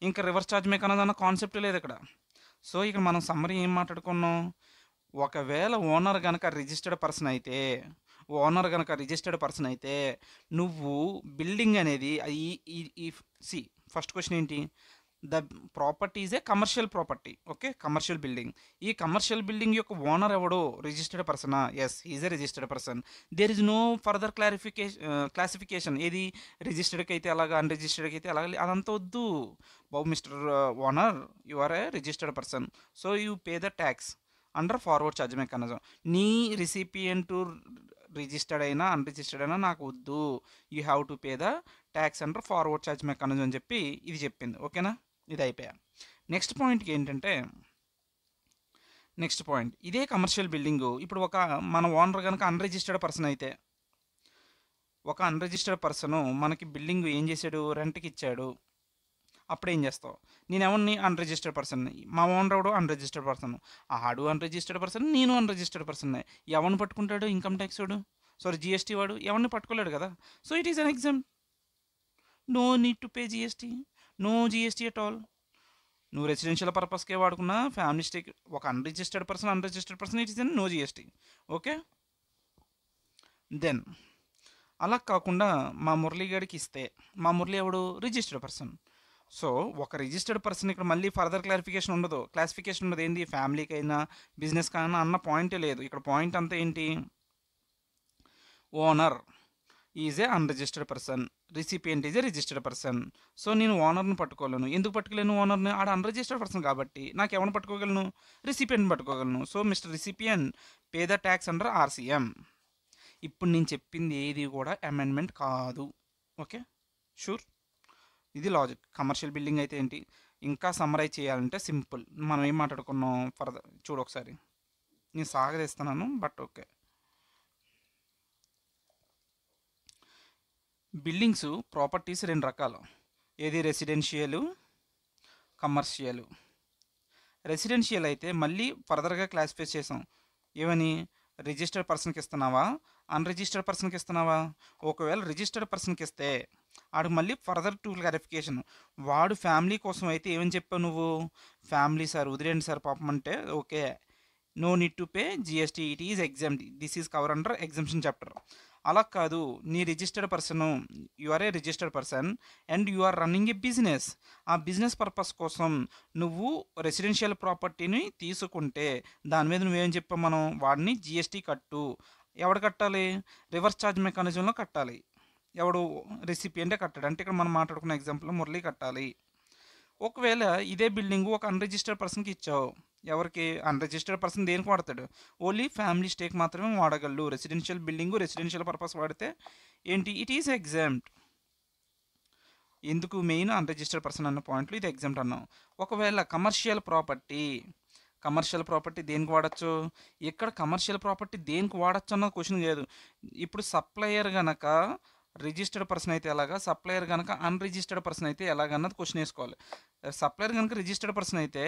ఇంకా రివర్స్ ఛార్జ్ మెకానిజం అన్న కాన్సెప్ట్ లేదు ఇక్కడ. సో ఇక్కడ మనం సమ్మరీ ఏం మాట్లాడుకున్నాం? ఒకవేళ ఓనర్ కనుక రిజిస్టర్డ్ పర్సన్ అయితే నువ్వు బిల్డింగ్ అనేది ఈ సి ఫస్ట్ క్వశ్చన్ ఏంటి? The property is a commercial property. Okay, commercial building. ఈ కమర్షియల్ బిల్డింగ్ యొక్క ఓనర్ ఎవడో? రిజిస్టర్డ్ పర్సనా? Yes, is a registered person. There is no further classification. ఏది? రిజిస్టర్డ్కి అయితే అలాగా, అన్రిజిస్టర్డ్కి అయితే అలాగా, అదంతా వద్దు బాబు. Mister owner, you are a registered person, so you pay the tax under forward charge mechanism. నీ రిసిపియంట్ రిజిస్టర్డ్ అయినా అన్రిజిస్టర్డ్ అయినా నాకు వద్దు. You have to pay the tax under forward charge mechanism అని చెప్పి ఇది చెప్పింది. ఓకేనా? ఇది అయిపోయా. నెక్స్ట్ పాయింట్కి ఏంటంటే, నెక్స్ట్ పాయింట్ ఇదే కమర్షియల్ బిల్డింగు. ఇప్పుడు మన ఓనర్ కనుక అన్రిజిస్టర్డ్ పర్సన్ అయితే, ఒక అన్రిజిస్టర్డ్ పర్సను మనకి బిల్డింగ్ ఏం చేశాడు? రెంట్కి ఇచ్చాడు. అప్పుడు ఏం చేస్తావు? నేను ఎవరిని? అన్రిజిస్టర్డ్ పర్సన్ని. మా ఓనర్ ఎవడు? Unregistered person. ఆడు అన్రిజిస్టర్డ్ పర్సన్, నేను అన్రిజిస్టర్డ్ పర్సన్. ఎవరిని పట్టుకుంటాడు? ఇన్కమ్ ట్యాక్స్ వాడు, సారీ జిఎస్టీ వాడు ఎవరిని పట్టుకోలేడు కదా. So it is an exempt. No need to pay GST, no GST at all. నువ్వు రెసిడెన్షియల్ పర్పస్కే వాడుకున్నా, ఫ్యామిలీ స్టేక్, ఒక unregistered person it is an no GST. Okay, then అలా కాకుండా మా మురళీ గారికి ఇస్తే, మా మురళీ ఎవడు? Registered person. సో ఒక రిజిస్టర్డ్ పర్సన్ ఇక్కడ మళ్ళీ ఫర్దర్ క్లాసిఫికేషన్ ఉండదు. ఏంటి? ఫ్యామిలీకి అయినా బిజినెస్కి అయినా అన్న పాయింటే లేదు. ఇక్కడ పాయింట్ అంతా ఏంటి? Owner is a unregistered person, recipient is a registered person. So నేను ఓనర్ని పట్టుకోలేను. ఎందుకు పట్టుకోలేను ఓనర్ని? ఆడ అన్రిజిస్టర్డ్ పర్సన్ కాబట్టి. నాకు ఎవరిని పట్టుకోగలను? రిసిపియంట్ని పట్టుకోగలను. So mister recipient, pay the tax under RCM. ఇప్పుడు నేను చెప్పింది ఏది కూడా అమెండ్మెంట్ కాదు. Okay, sure. ఇది లాజిక్. కమర్షియల్ బిల్డింగ్ అయితే ఏంటి, ఇంకా సమ్మరైజ్ చేయాలంటే సింపుల్. మనం ఏం మాట్లాడుకున్నాం ఫర్దర్ చూడు ఒకసారి. నేను సాగదీస్తున్నాను బట్ ఓకే. బిల్డింగ్స్ ప్రాపర్టీస్ రెండు రకాలు. ఏది రెసిడెన్షియల్, కమర్షియల్. రెసిడెన్షియల్ అయితే మళ్ళీ ఫర్దర్గా క్లాసిఫై చేసాం. ఏమని, రిజిస్టర్డ్ పర్సన్కి ఇస్తున్నావా, అన్రిజిస్టర్డ్ పర్సన్కి ఇస్తున్నావా. ఒకవేళ రిజిస్టర్డ్ పర్సన్కి ఇస్తే ఆడు మళ్ళీ ఫర్దర్ టు క్లారిఫికేషన్. వాడు ఫ్యామిలీ కోసం అయితే ఏమని చెప్పావు నువ్వు, ఫ్యామిలీ సార్ వదిలేండి సార్ పాపం అంటే okay, no need to pay GST, it is exempt, this is cover under exemption chapter. అలా కాదు, నీ registered person, you are a registered person and you are running a business. ఆ business purpose కోసం నువ్వు residential ప్రాపర్టీని తీసుకుంటే దాని మీద నువ్వేం చెప్పావు, మనం వాడిని జిఎస్టీ కట్టు. ఎవడు కట్టాలి, రివర్స్ ఛార్జ్ మెకానిజంలో కట్టాలి. ఎవడు, రెసిపియంటే కట్టాడు. అంటే ఇక్కడ మనం మాట్లాడుకున్న ఎగ్జాంపుల్ మురళి కట్టాలి. ఒకవేళ ఇదే బిల్డింగ్ ఒక అన్రిజిస్టర్డ్ పర్సన్కి ఇచ్చావు, ఎవరికి, అన్రిజిస్టర్డ్ పర్సన్ దేనికి వాడతాడు, ఓన్లీ ఫ్యామిలీ స్టేక్ మాత్రమే వాడగలడు. రెసిడెన్షియల్ బిల్డింగ్ రెసిడెన్షియల్ పర్పస్ వాడితే ఏంటి, ఇట్ ఈస్ ఎగ్జామ్ట్. ఎందుకు మెయిన్ అన్రిజిస్టర్డ్ పర్సన్ అన్న పాయింట్లు ఇది ఎగ్జామ్ట్ అన్నాం. ఒకవేళ కమర్షియల్ ప్రాపర్టీ, కమర్షియల్ ప్రాపర్టీ దేనికి వాడచ్చు, ఇక్కడ కమర్షియల్ ప్రాపర్టీ దేనికి వాడచ్చు అన్న క్వశ్చన్ లేదు. ఇప్పుడు సప్లయర్ గనక రిజిస్టర్డ్ పర్సన్ అయితే ఎలాగా, సప్లయర్ కనుక అన్రిజిస్టర్డ్ పర్సన్ అయితే ఎలాగన్నది క్వశ్చన్ వేసుకోవాలి. సప్లయర్ కనుక రిజిస్టర్డ్ పర్సన్ అయితే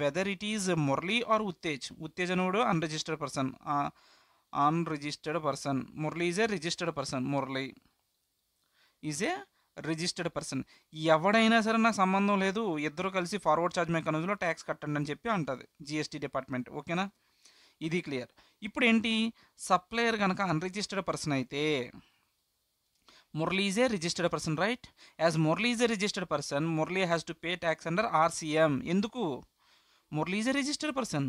whether it is Murali or Uttej, Uttej అనేవాడు unregistered person, unregistered person, Murali is a registered person, Murali is a registered person. ఎవడైనా సరే నాకు సంబంధం లేదు, ఇద్దరు కలిసి ఫార్వర్డ్ ఛార్జ్ మెకానిజంలో ట్యాక్స్ కట్టండి అని చెప్పి అంటుంది జిఎస్టీ డిపార్ట్మెంట్. ఓకేనా, ఇది క్లియర్. ఇప్పుడు ఏంటి, సప్లయర్ కనుక అన్రిజిస్టర్డ్ పర్సన్ అయితే Murli is a registered person, right? As Murli is a registered person, Murli has to pay tax under RCM. ఎందుకు, Murli is a registered person.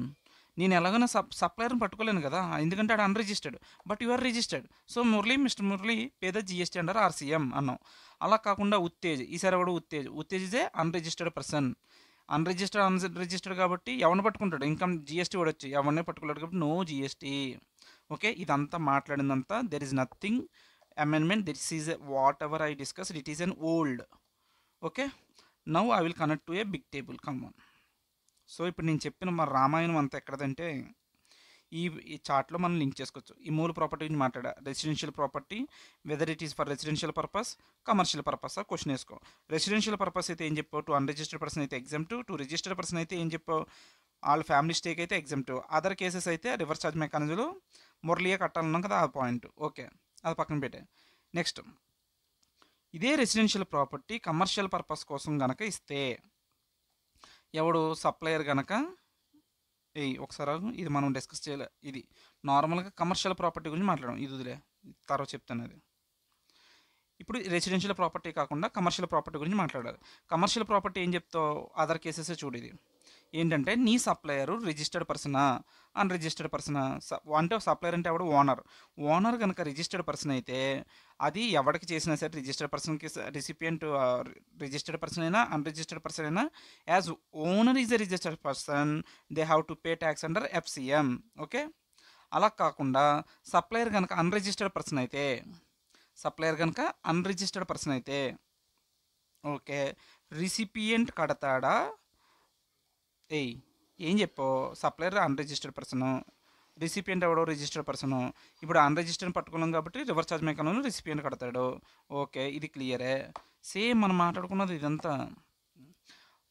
నేను ఎలాగైనా సప్లయర్ని పట్టుకోలేను కదా, ఎందుకంటే అది అన్రిజిస్టర్డ్. But you are registered, so Murali, mister Murali pay the GST under RCM అన్నాం. అలా కాకుండా ఉత్తేజ్, ఈసారి కూడా Uttej is a unregistered person. Unregistered కాబట్టి ఎవరిని పట్టుకుంటాడు, ఇన్కమ్ జిఎస్టీ కూడా వచ్చి ఎవరిని పట్టుకోలేడు కాబట్టి నో జిఎస్టీ. ఓకే, ఇదంతా మాట్లాడిందంతా there is nothing amendment. This is whatever I discussed, it is an old. Okay, now I will connect to a big table. Come on. So ఇప్పుడు నేను చెప్పిన మా రామాయణం అంతా ఎక్కడదంటే ఈ చార్ట్లో మనం లింక్ చేసుకోవచ్చు. ఈ మూల ప్రాపర్టీ గురించి మాట్లాడా, residential property whether it is for residential purpose, commercial purpose question వేసుకో. రెసిడెన్షియల్ పర్పస్ అయితే ఏం చెప్పావు, టు అన్రిజిస్టర్డ్ పర్సన్ అయితే ఎగ్జామ్ట్, టు రిజిస్టర్డ్ పర్సన్ అయితే ఏం చెప్పావు, వాళ్ళ ఫ్యామిలీ స్టేక్ అయితే ఎగ్జామ్ట్. అదర్ కేసెస్ అయితే రివర్స్ ఛార్జ్ మెకానిజంలో మురళియే కట్టాలన్నాం కదా, ఆ పాయింట్. ఓకే, అది పక్కన పెట్టే. నెక్స్ట్, ఇదే రెసిడెన్షియల్ ప్రాపర్టీ కమర్షియల్ పర్పస్ కోసం గనక ఇస్తే ఎవడు, సప్లయర్ గనక, ఒకసారి ఇది మనం డిస్కస్ చేయలే, ఇది నార్మల్గా కమర్షియల్ ప్రాపర్టీ గురించి మాట్లాడడం, ఇది వదిలే తర్వాత చెప్తాను. అది ఇప్పుడు రెసిడెన్షియల్ ప్రాపర్టీ కాకుండా కమర్షియల్ ప్రాపర్టీ గురించి మాట్లాడాలి. కమర్షియల్ ప్రాపర్టీ ఏం చెప్తావు, అదర్ కేసెస్ చూడు. ఇది ఏంటంటే నీ సప్లయరు రిజిస్టర్డ్ పర్సనా, అన్రిజిస్టర్డ్ పర్సనా. అంటే సప్లయర్ అంటే ఎవడు, ఓనర్ కనుక రిజిస్టర్డ్ పర్సన్ అయితే అది ఎవరికి చేసినా సరే, రిజిస్టర్డ్ పర్సన్కి, రిసిపియంట్ రిజిస్టర్డ్ పర్సన్ అయినా అన్రిజిస్టర్డ్ పర్సన్ అయినా, as owner is a registered person they have to pay tax under FCM. Okay, అలా కాకుండా సప్లయర్ కనుక అన్రిజిస్టర్డ్ పర్సన్ అయితే, ఓకే, రిసిపియంట్ కడతాడా, ఏం చెప్పావు, సప్లయర్ అన్రిజిస్టర్డ్ పర్సను, రిసిపియంట్ ఎవడో రిజిస్టర్డ్ పర్సను. ఇప్పుడు అన్రిజిస్టర్డ్ పట్టుకున్నాం కాబట్టి రివర్స్ ఛార్జ్ మెకానిజంలో రిసిపియంట్ కడతాడు. ఓకే, ఇది క్లియరే. సేమ్ మనం మాట్లాడుకున్నది ఇదంతా.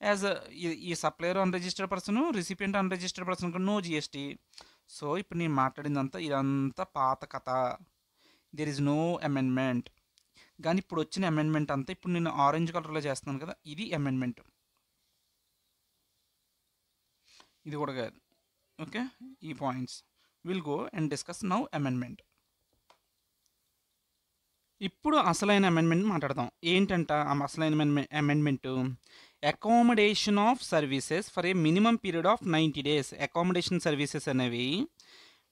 యాజ్ ఈ supplier unregistered person, recipient unregistered person no GST. So ఇప్పుడు నేను మాట్లాడిందంతా ఇదంతా పాత కథ, దెర్ ఇస్ నో అమెండ్మెంట్. కానీ ఇప్పుడు వచ్చిన అమెండ్మెంట్ అంతా ఇప్పుడు నేను ఆరెంజ్ కలర్లో చేస్తున్నాను కదా, ఇది అమెండ్మెంట్. ఇది కూడా కాదు. ఓకే, ఈ points will go and discuss now amendment. ఇప్పుడు అసలైన అమెండ్మెంట్ మాట్లాడదాం. ఏంటంట అసలైన amendment, accommodation of services for a minimum period of 90 days. Accommodation services అనేవి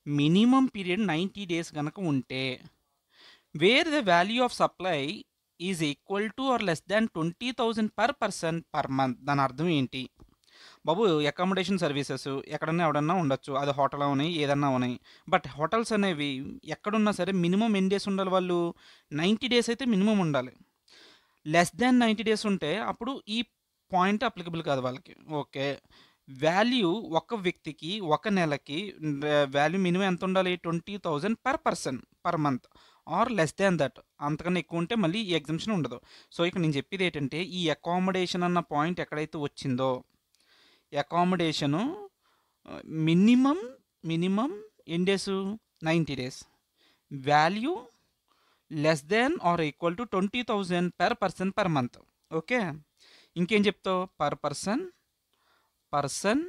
మినిమం పీరియడ్ 90 days కనుక ఉంటే, where the value of supply is equal to or less than 20,000 per person per month. దాని అర్థం ఏంటి, బాబు accommodation services ఎక్కడన్నా ఎవడన్నా ఉండొచ్చు. అది హోటల్ అవని, ఏదన్నా అవని. బట్ హోటల్స్ అనేవి ఎక్కడున్నా సరే మినిమమ్ ఎన్ని డేస్ ఉండాలి వాళ్ళు? 90 డేస్ అయితే మినిమమ్ ఉండాలి. లెస్ దాన్ 90 డేస్ ఉంటే అప్పుడు ఈ పాయింట్ అప్లికబుల్ కాదు వాళ్ళకి. ఓకే. వాల్యూ ఒక వ్యక్తికి ఒక నెలకి వాల్యూ మినిమమ్ ఎంత ఉండాలి? 20,000 per person per month or less than that. అంతకన్నా ఎక్కువ ఉంటే మళ్ళీ ఈ ఎగ్జంప్షన్ ఉండదు. సో ఇక్కడ నేను చెప్పేది ఏంటంటే ఈ అకామిడేషన్ అన్న పాయింట్ ఎక్కడైతే వచ్చిందో అకామిడేషను మినిమమ్ మినిమమ్ ఎన్ని days? 90 days. Value less than or equal to 20,000 per person per month. Okay. ఇంకేం చెప్తావు? Per person person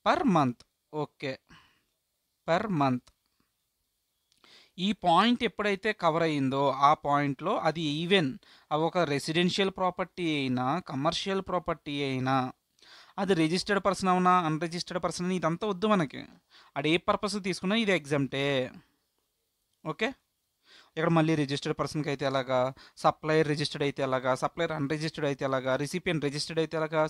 per month. Okay. Per month. ఈ పాయింట్ ఎప్పుడైతే కవర్ అయ్యిందో ఆ పాయింట్లో అది ఈవెన్ అవి ఒక రెసిడెన్షియల్ ప్రాపర్టీ అయినా కమర్షియల్ ప్రాపర్టీ అయినా అది రిజిస్టర్డ్ పర్సన్ అవునా అన్రిజిస్టర్డ్ పర్సన్ అని ఇదంతా వద్దు మనకి. అది ఏ పర్పస్ తీసుకున్నా ఇది ఎగ్జామ్టే. ఓకే. ఇక్కడ మళ్ళీ రిజిస్టర్డ్ పర్సన్కి అయితే ఎలాగా, సప్లయర్ రిజిస్టర్డ్ అయితే ఎలాగా, సప్లయర్ అన్రిజిస్టర్డ్ అయితే ఎలాగా, రిసిపియంట్ రిజిస్టర్డ్ అయితే ఎలాగా,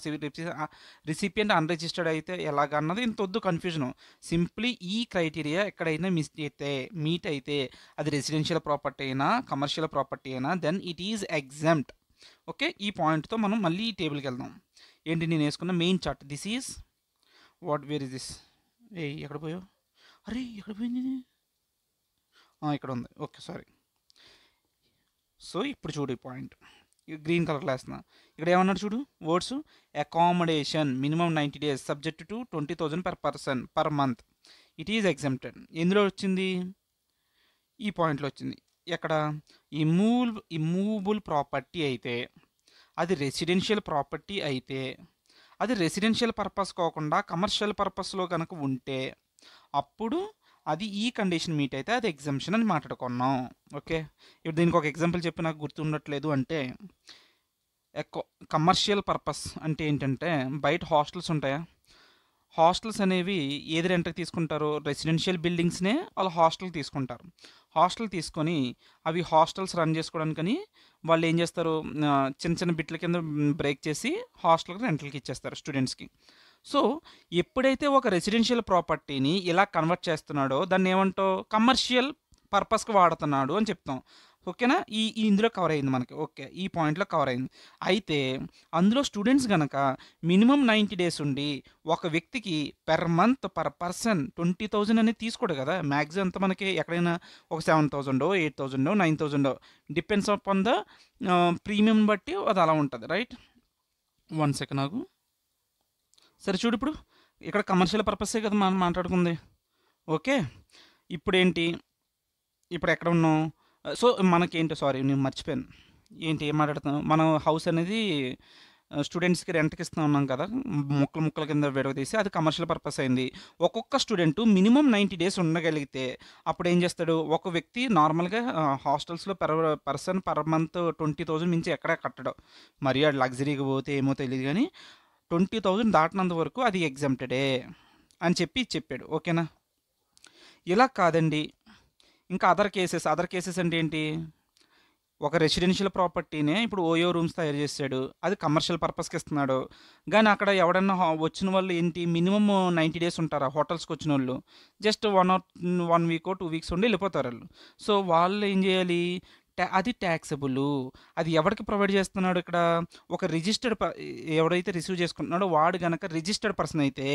రిసిపియంట్ అన్రిజిస్టర్డ్ అయితే ఎలాగా అన్నది ఇంత వద్దు కన్ఫ్యూజను. సింప్లీ ఈ క్రైటీరియా ఎక్కడైనా మీట్ అయితే అది రెసిడెన్షియల్ ప్రాపర్టీ అయినా కమర్షియల్ ప్రాపర్టీ అయినా then it is exempt. Okay. ఈ పాయింట్తో మనం మళ్ళీ ఈ టేబుల్కి వెళ్దాం. ఏంటి నేను వేసుకున్న main chart. This is where is this? ఎక్కడ పోయావు? అరే ఎక్కడ పోయింది? ఇక్కడ ఉంది. Okay sorry. సో ఇప్పుడు చూడు ఈ పాయింట్ గ్రీన్ కలర్లో వేస్తున్నా. ఇక్కడ ఏమన్నాడు చూడు words. Accommodation minimum 90 days subject to 20,000 per person per month it is exempted. ఎందులో వచ్చింది? ఈ పాయింట్లో వచ్చింది. ఎక్కడ? ఇమ్మూవబుల్ ప్రాపర్టీ అయితే, అది రెసిడెన్షియల్ ప్రాపర్టీ అయితే, అది రెసిడెన్షియల్ పర్పస్ కాకుండా కమర్షియల్ పర్పస్లో కనుక ఉంటే అప్పుడు అది ఈ కండిషన్ మీట్ అయితే అది ఎగ్జంప్షన్ అని మాట్లాడుకున్నాం. ఓకే. ఇప్పుడు దీనికి ఒక ఎగ్జాంపుల్ చెప్పి నాకు గుర్తుండట్లేదు అంటే కమర్షియల్ పర్పస్ అంటే ఏంటంటే బయట హాస్టల్స్ ఉంటాయా? హాస్టల్స్ అనేవి ఏది రెంట్కి తీసుకుంటారు? రెసిడెన్షియల్ బిల్డింగ్స్నే వాళ్ళు హాస్టల్ తీసుకుంటారు. హాస్టల్ తీసుకొని అవి హాస్టల్స్ రన్ చేసుకోవడానికని వాళ్ళు ఏం చేస్తారు? చిన్న చిన్న బిట్ల కింద బ్రేక్ చేసి హాస్టల్కి రెంట్లకి ఇచ్చేస్తారు స్టూడెంట్స్కి. సో ఎప్పుడైతే ఒక రెసిడెన్షియల్ ప్రాపర్టీని ఇలా కన్వర్ట్ చేస్తున్నాడో దాన్ని ఏమంటావు? కమర్షియల్ పర్పస్కి వాడుతున్నాడు అని చెప్తాం. ఓకేనా? ఇందులో కవర్ అయింది మనకి. ఓకే. ఈ పాయింట్లో కవర్ అయింది. అయితే అందులో స్టూడెంట్స్ కనుక మినిమం 90 డేస్ ఉండి ఒక వ్యక్తికి పెర్ మంత్ పర్ పర్సన్ 20,000 అనేది తీసుకోడు కదా. మ్యాక్సిమం అంత మనకి ఎక్కడైనా ఒక 7,000 8,000 9,000 డిపెండ్స్ అపాన్ ద ప్రీమియం బట్టి అది అలా ఉంటుంది. రైట్. 1 సెకండ్ నాకు. సరే చూడు, ఇప్పుడు ఇక్కడ కమర్షియల్ పర్పసే కదా మనం మాట్లాడుకుంది. ఓకే. ఇప్పుడేంటి? ఇప్పుడు ఎక్కడ ఉన్నాం? సో మనకేంటి, సారీ నేను మర్చిపోయాను. ఏంటి ఏం మాట్లాడుతున్నాం? మనం హౌస్ అనేది స్టూడెంట్స్కి రెంట్కి ఇస్తూ ఉన్నాం కదా, ముక్కలు ముక్కల కింద విడదీసి అది కమర్షియల్ పర్పస్ అయింది. ఒక్కొక్క స్టూడెంట్ మినిమం 90 డేస్ ఉండగలిగితే అప్పుడు ఏం చేస్తాడు? ఒక వ్యక్తి నార్మల్గా హాస్టల్స్లో పర్సన్ పర్ మంత్ 20,000 మించి ఎక్కడా కట్టడం. మరి అది లగ్జరీగా పోతే ఏమో తెలియదు కానీ 20,000 దాటినంత వరకు అది ఎగ్జామ్టెడే అని చెప్పాడు. ఓకేనా? ఇలా కాదండి ఇంకా అదర్ కేసెస్ అంటే ఏంటి? ఒక రెసిడెన్షియల్ ప్రాపర్టీనే ఇప్పుడు ఓయో రూమ్స్ తయారు చేసాడు, అది కమర్షియల్ పర్పస్కి ఇస్తున్నాడు. కానీ అక్కడ ఎవడన్నా వచ్చిన వాళ్ళు ఏంటి మినిమమ్ 90 డేస్ ఉంటారా హోటల్స్కి వచ్చిన వాళ్ళు? జస్ట్ 1 వీక్ 2 వీక్స్ ఉండి వెళ్ళిపోతారు వాళ్ళు. సో వాళ్ళు ఏం చేయాలి? అది ట్యాక్సబుల్. అది ఎవరికి ప్రొవైడ్ చేస్తున్నాడు? ఇక్కడ ఒక రిజిస్టర్డ్ ఎవడైతే రిసీవ్ చేసుకుంటున్నాడో వాడు కనుక రిజిస్టర్డ్ పర్సన్ అయితే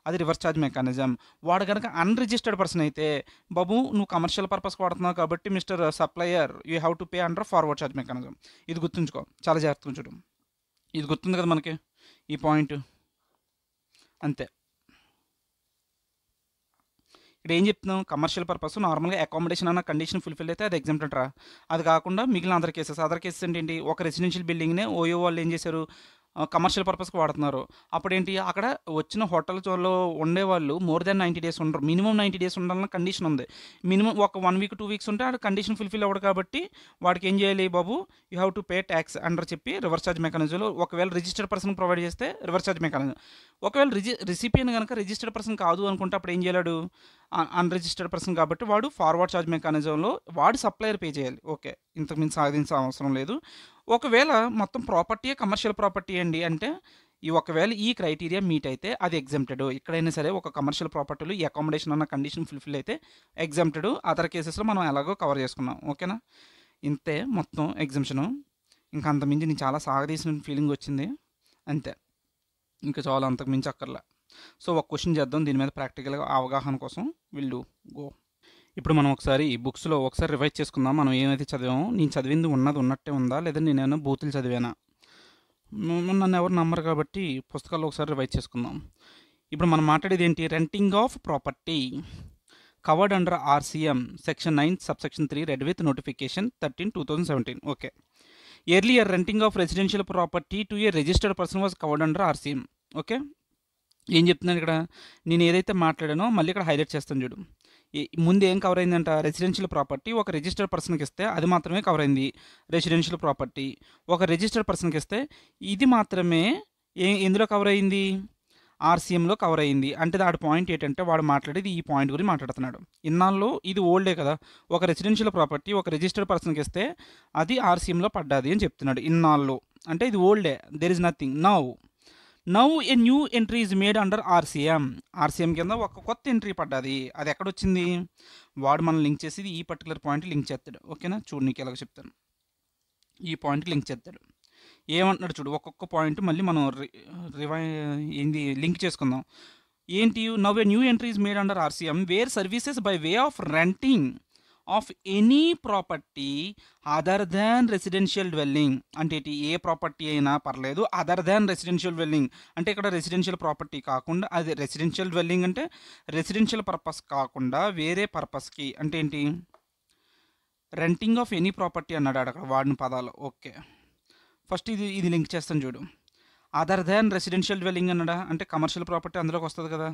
అది రివర్స్ ఛార్జ్ మెకానిజం. వాడు కనుక అన్రిజిస్టర్డ్ పర్సన్ అయితే బాబు నువ్వు కమర్షియల్ పర్పస్కి వాడుతున్నావు కాబట్టి mister supplier you have to pay under forward charge mechanism. ఇది గుర్తుంచుకో, చాలా జాగ్రత్తగా చూడు. ఇది గుర్తుంది కదా మనకి ఈ పాయింట్. అంతే. ఇక్కడ ఏం చెప్తున్నాం? కమర్షియల్ పర్పస్ నార్మల్గా అకామిడేషన్ అన్న కండిషన్ ఫుల్ఫిల్ అయితే అది ఎగ్జామ్టెడ్ రా. అది కాకుండా మిగిలిన అదర్ కేసెస్ ఏంటి? ఒక రెసిడెన్షియల్ బిల్డింగ్నే ఓయో వాళ్ళు ఏం చేశారు? కమర్షియల్ పర్పస్కి వాడుతున్నారు. అప్పుడేంటి? అక్కడ వచ్చిన హోటల్స్లో ఉండేవాళ్ళు మోర్ దాన్ 90 డేస్ ఉండరు. మినిమం 90 డేస్ ఉండాలన్న కండిషన్ ఉంది. మినిమం ఒక 1 వీక్ 2 వీక్స్ ఉంటే ఆ కండిషన్ ఫుల్ఫిల్ అవ్వడు కాబట్టి వాడికి ఏం చేయాలి? బాబు you have to pay tax under చెప్పి రివర్స్ ఛార్జ్ మెకానిజంలో ఒకవేళ రిజిస్టర్డ్ పర్సన్ ప్రొవైడ్ చేస్తే రివర్స్ ఛార్జ్ మెకానిజం. ఒకవేళ రిసిపియన్ కనుక రిజిస్టర్డ్ పర్సన్ కాదు అనుకుంటే అప్పుడు ఏం చేయలేడు? అన్రిజిస్టర్డ్ పర్సన్ కాబట్టి వాడు ఫార్వర్డ్ ఛార్జ్ మెకానిజంలో వాడు సప్లయర్ పే చేయాలి. ఓకే. ఇంతకుమించి సాధించిన అవసరం లేదు. ఒకవేళ మొత్తం ప్రాపర్టీ కమర్షియల్ ప్రాపర్టీ అండి అంటే ఒకవేళ ఈ క్రైటీరియా మీట్ అయితే అది ఎగ్జెంప్టెడ్. ఎక్కడైనా సరే ఒక కమర్షియల్ ప్రాపర్టీలో ఈ అకామిడేషన్ అన్న కండిషన్ ఫుల్ఫిల్ అయితే ఎగ్జెంప్టెడ్. అదర్ కేసెస్లో మనం ఎలాగో కవర్ చేసుకున్నాం. ఓకేనా, ఇంతే మొత్తం ఎగ్జంప్షను. ఇంకా అంతమించి నేను చాలా సాగదీసిన ఫీలింగ్ వచ్చింది, అంతే. ఇంకా చాలా అంతకు మించి అక్కర్లే. సో ఒక క్వశ్చన్ చేద్దాం దీని మీద ప్రాక్టికల్గా అవగాహన కోసం. Will go. ఇప్పుడు మనం ఒకసారి బుక్స్లో ఒకసారి రివైజ్ చేసుకుందాం. మనం ఏమైతే చదివామో, నేను చదివింది ఉన్నది ఉన్నట్టే ఉందా లేదా నేనేమైనా బూతులు చదివానా. నన్ను ఎవరు నమ్మరు కాబట్టి పుస్తకాల్లో ఒకసారి రివైజ్ చేసుకుందాం. ఇప్పుడు మనం మాట్లాడేది ఏంటి, renting of property covered under RCM section 9 subsection 3 red with notification 13/2017. Okay, earlier renting of residential property to A registered person was covered under RCM. Okay, ఏం చెప్తున్నాను ఇక్కడ, నేను ఏదైతే మాట్లాడానో మళ్ళీ ఇక్కడ హైలైట్ చేస్తాను చూడు. ముందు ఏం కవర్ అయిందంట, రెసిడెన్షియల్ ప్రాపర్టీ ఒక రిజిస్టర్డ్ పర్సన్కి ఇస్తే అది మాత్రమే కవర్ అయింది. రెసిడెన్షియల్ ప్రాపర్టీ ఒక రిజిస్టర్డ్ పర్సన్కి ఇస్తే ఇది మాత్రమే ఎందులో కవర్ అయింది, ఆర్సీఎంలో కవర్ అయింది. అంటే దాడి పాయింట్ ఏంటంటే వాడు మాట్లాడేది ఈ పాయింట్ గురించి మాట్లాడుతున్నాడు. ఇన్నాళ్ళు ఇది ఓల్డే కదా, ఒక రెసిడెన్షియల్ ప్రాపర్టీ ఒక రిజిస్టర్డ్ పర్సన్కి ఇస్తే అది ఆర్సీఎంలో పడ్డది అని చెప్తున్నాడు. ఇన్నాళ్ళు అంటే ఇది ఓల్డే, there is nothing. Now a new entry is made under RCM కింద ఒక కొత్త ఎంట్రీ పడ్డది. అది ఎక్కడొచ్చింది, వాడు మనం లింక్ చేసి ఈ పర్టికులర్ పాయింట్ లింక్ చేస్తాడు. ఓకేనా, చూడు నీకు ఎలాగ చెప్తాను. ఈ పాయింట్ లింక్ చేస్తాడు. ఏమంటున్నాడు చూడు, ఒక్కొక్క పాయింట్ మళ్ళీ మనం లింక్ చేసుకుందాం. ఏంటి, now a new entry is made under RCM where services by way of renting of any property other than residential dwelling. అంటే ఏ ప్రాపర్టీ అయినా పర్లేదు, అదర్ దాన్ రెసిడెన్షియల్ డ్వెల్లింగ్ అంటే ఇక్కడ రెసిడెన్షియల్ ప్రాపర్టీ కాకుండా, అది రెసిడెన్షియల్ డ్వెల్లింగ్ అంటే రెసిడెన్షియల్ పర్పస్ కాకుండా వేరే పర్పస్కి. అంటే ఏంటి, రెంటింగ్ ఆఫ్ ఎనీ ప్రాపర్టీ అన్నాడు అక్కడ వాడిన పదాలు. ఓకే, ఫస్ట్ ఇది లింక్ చేస్తాను చూడు. అదర్ దాన్ రెసిడెన్షియల్ డ్వెల్లింగ్ అన్నాడా, అంటే కమర్షియల్ ప్రాపర్టీ అందులోకి వస్తుంది కదా.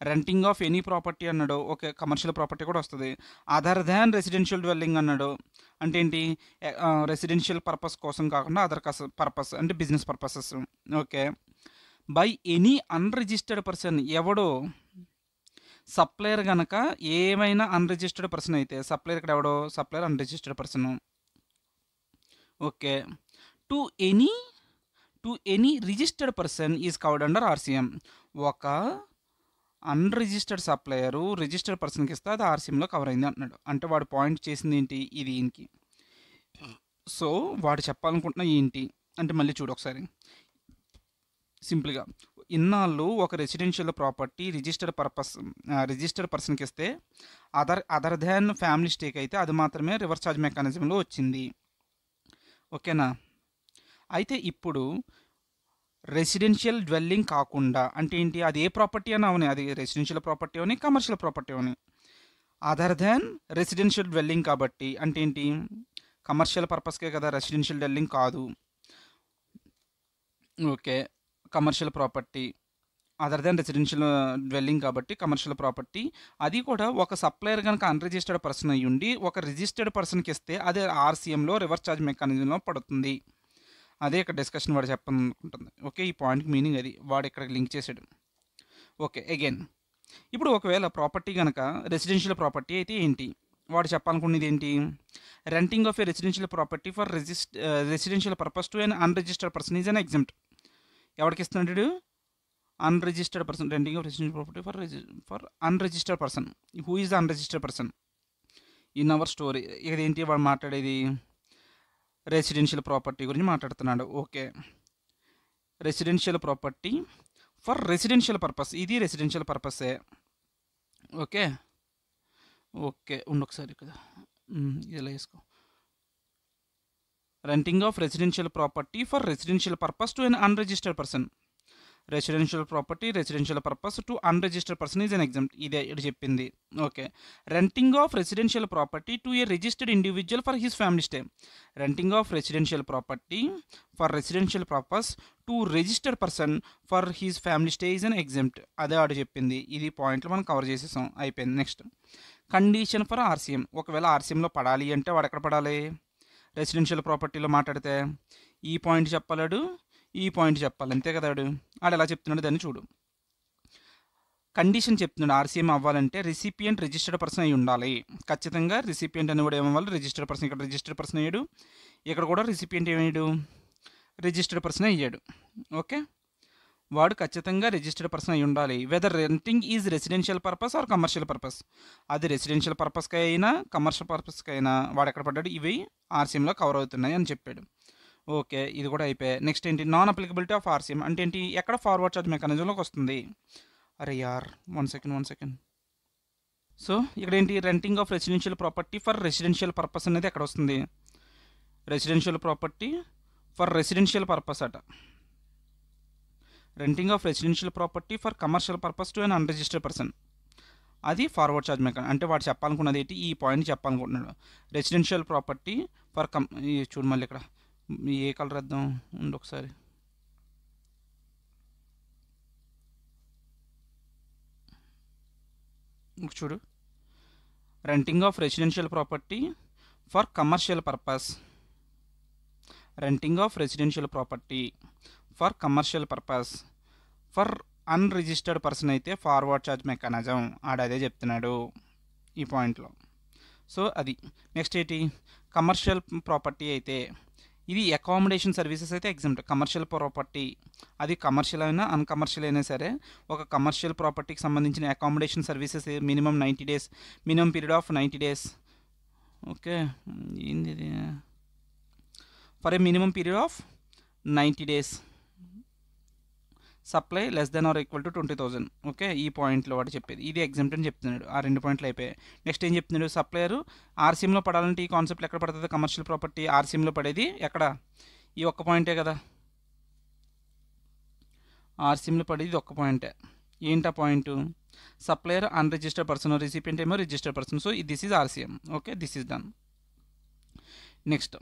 రెంటింగ్ ఆఫ్ ఎనీ ప్రాపర్టీ అన్నాడు, ఓకే కమర్షియల్ ప్రాపర్టీ కూడా వస్తుంది. అదర్ దాన్ రెసిడెన్షియల్ డ్వెల్లింగ్ అన్నాడు, అంటే ఏంటి, రెసిడెన్షియల్ పర్పస్ కోసం కాకుండా అదర్ పర్పస్ అంటే business purposes. Okay, by any unregistered person, ఎవడో సప్లయర్ కనుక ఏమైనా అన్రిజిస్టర్డ్ పర్సన్ అయితే, సప్లయర్ ఇక్కడ ఎవడో supplier unregistered person. Okay, to any registered person is covered under RCM. ఒక అన్రిజిస్టర్డ్ సప్లయరు రిజిస్టర్డ్ పర్సన్కి ఇస్తే అది ఆర్సీఎంలో కవర్ అయింది అంటున్నాడు. అంటే వాడు పాయింట్ చేసింది ఏంటి, ఇది ఈయనకి. సో వాడు చెప్పాలనుకుంటున్నా ఏంటి అంటే, మళ్ళీ చూడు ఒకసారి సింపుల్గా. ఇన్నాళ్ళు ఒక రెసిడెన్షియల్ ప్రాపర్టీ రిజిస్టర్డ్ పర్సన్కి ఇస్తే అదర్ దాన్ ఫ్యామిలీ స్టేక్ అయితే అది మాత్రమే రివర్స్ ఛార్జ్ మెకానిజంలో వచ్చింది. ఓకేనా, అయితే ఇప్పుడు రెసిడెన్షియల్ డ్వెల్లింగ్ కాకుండా అంటే ఏంటి, అది ఏ ప్రాపర్టీ అని అవని, అది రెసిడెన్షియల్ ప్రాపర్టీ అవని కమర్షియల్ ప్రాపర్టీ అవని, అదర్ దాన్ రెసిడెన్షియల్ డ్వెల్లింగ్ కాబట్టి అంటే ఏంటి, కమర్షియల్ పర్పస్కే కదా, రెసిడెన్షియల్ డ్వెల్లింగ్ కాదు. Okay, commercial property other than residential dwelling కాబట్టి కమర్షియల్ ప్రాపర్టీ. అది కూడా ఒక సప్లయర్ కనుక అన్రిజిస్టర్డ్ పర్సన్ అయ్యి ఉండి ఒక రిజిస్టర్డ్ పర్సన్కి ఇస్తే అదే ఆర్సీఎంలో రివర్స్ ఛార్జ్ మెకానిజంలో పడుతుంది. అదే ఇక్కడ డిస్కషన్ వాడు చెప్పాలనుకుంటుంది. ఓకే, ఈ పాయింట్కి మీనింగ్ అది వాడు ఇక్కడ లింక్ చేశాడు. ఓకే, అగైన్ ఇప్పుడు ఒకవేళ ప్రాపర్టీ కనుక రెసిడెన్షియల్ ప్రాపర్టీ అయితే ఏంటి, వాడు చెప్పాలనుకునేది ఏంటి, renting of A residential property for residential purpose to an unregistered person is an exempt. ఎవరికి ఇస్తున్నాడు, unregistered person. Renting of residential property for unregistered person. Who is the unregistered person in our story. ఇదేంటి వాడు మాట్లాడేది, residential property గురించి మాట్లాడుతున్నాడు. Okay, residential property for residential purpose, ఇది residential పర్పసే. Okay ఉండొకసారి కదా, ఇలా వేసుకో. Renting of residential property for residential purpose to an unregistered person. Residential property residential purpose to unregistered person is an exempt. ఇదే ఇక్కడ చెప్పింది. Okay, renting of residential property to A registered individual for his family stay. Renting of residential property for residential purpose to registered person for his family stay is an exempt. అదే ఆడు చెప్పింది. ఇది పాయింట్లు మనం cover చేసేసాం, అయిపోయింది. Next condition for RCM. ఒకవేళ ఆర్సీఎంలో పడాలి అంటే వాడు ఎక్కడ పడాలి, రెసిడెన్షియల్ ప్రాపర్టీలో మాట్లాడితే ఈ పాయింట్ చెప్పాలాడు, ఈ పాయింట్ చెప్పాలి, అంతే కదా. ఆడు ఎలా చెప్తున్నాడు దాన్ని చూడు. కండిషన్ చెప్తున్నాడు, ఆర్సీఎం అవ్వాలంటే రిసిపియంట్ రిజిస్టర్డ్ పర్సన్ అయి ఉండాలి. ఖచ్చితంగా రిసిపియంట్ అని కూడా ఏమవ్వాలి, రిజిస్టర్డ్ పర్సన్. ఇక్కడ రిజిస్టర్డ్ పర్సన్ అయ్యాడు, ఇక్కడ కూడా రిసిపియంట్ ఏమయ్యాడు, రిజిస్టర్డ్ పర్సన్ అయ్యాడు. ఓకే, వాడు ఖచ్చితంగా రిజిస్టర్డ్ పర్సన్ అయి ఉండాలి. Whether renting is residential purpose or commercial purpose. అది రెసిడెన్షియల్ పర్పస్‌కి అయినా, కమర్షియల్ పర్పస్‌కి అయినా వాడెక్కడ పడ్డాడు, ఇవి ఆర్‌సీఎంలో కవర్ అవుతున్నాయి అని చెప్పాడు. ఓకే. ఇది కూడా అయిపోయాయి. నెక్స్ట్ ఏంటి, నాన్ అప్లికబిలిటీ ఆఫ్ ఆర్‌సీఎం అంటే ఏంటి, ఎక్కడ ఫార్వర్డ్ చార్జ్ మెకానిజంలోకి వస్తుంది. అరే యార్! 1 సెకండ్. సో ఇక్కడేంటి, renting of residential property for residential purpose అనేది ఎక్కడ వస్తుంది. Residential property for residential purpose అట. Renting of residential property for commercial purpose to an unregistered person, అది ఫార్వర్డ్ చార్జ్ మెకానిజం. అంటే వాడు చెప్పాలనుకున్నది ఏంటి, ఈ పాయింట్ చెప్పాలనుకుంటున్నాడు. రెసిడెన్షియల్ ప్రాపర్టీ ఫర్ చూడు మళ్ళీ ఇక్కడ ఏ కలర్ వేద్దాం ఉండి ఒకసారి. చూడు, renting of residential property for commercial purpose, renting of residential property for commercial purpose for unregistered person అయితే ఫార్వర్డ్ చార్జ్ మెకానిజం, ఆడదే చెప్తున్నాడు ఈ పాయింట్లో. సో అది. నెక్స్ట్ ఏంటి, కమర్షియల్ ప్రాపర్టీ అయితే ఇది అకామిడేషన్ సర్వీసెస్ అయితే ఎగ్జాంపుల్. కమర్షియల్ ప్రాపర్టీ అది కమర్షియల్ అయినా అన్కమర్షియల్ అయినా సరే, ఒక కమర్షియల్ ప్రాపర్టీకి సంబంధించిన accommodation services minimum 90 days, minimum period of 90 days. Okay, ఏంది ఇది, for a minimum period of 90 days, supply less than or equal to 20,000. Okay, ఈ పాయింట్లో వాడు చెప్పేది ఇది ఎగ్జాంపుల్ అని చెప్తున్నాడు. ఆ 2 పాయింట్లు అయిపోయాయి. నెక్స్ట్ ఏం చెప్తున్నాడు, సప్లయర్ ఆర్సీఎంలో పడాలంటే ఈ కాన్సెప్ట్ ఎక్కడ పడుతుంది, కమర్షియల్ ప్రాపర్టీ ఆర్సీఎంలో పడేది ఎక్కడ, ఈ ఒక్క పాయింటే కదా, ఆర్సీఎంలో పడేది ఒక్క పాయింటే. ఏంటి ఆ point, supplier unregistered person, recipient ఏమో registered person. So this is RCM. Okay, this is done. Next,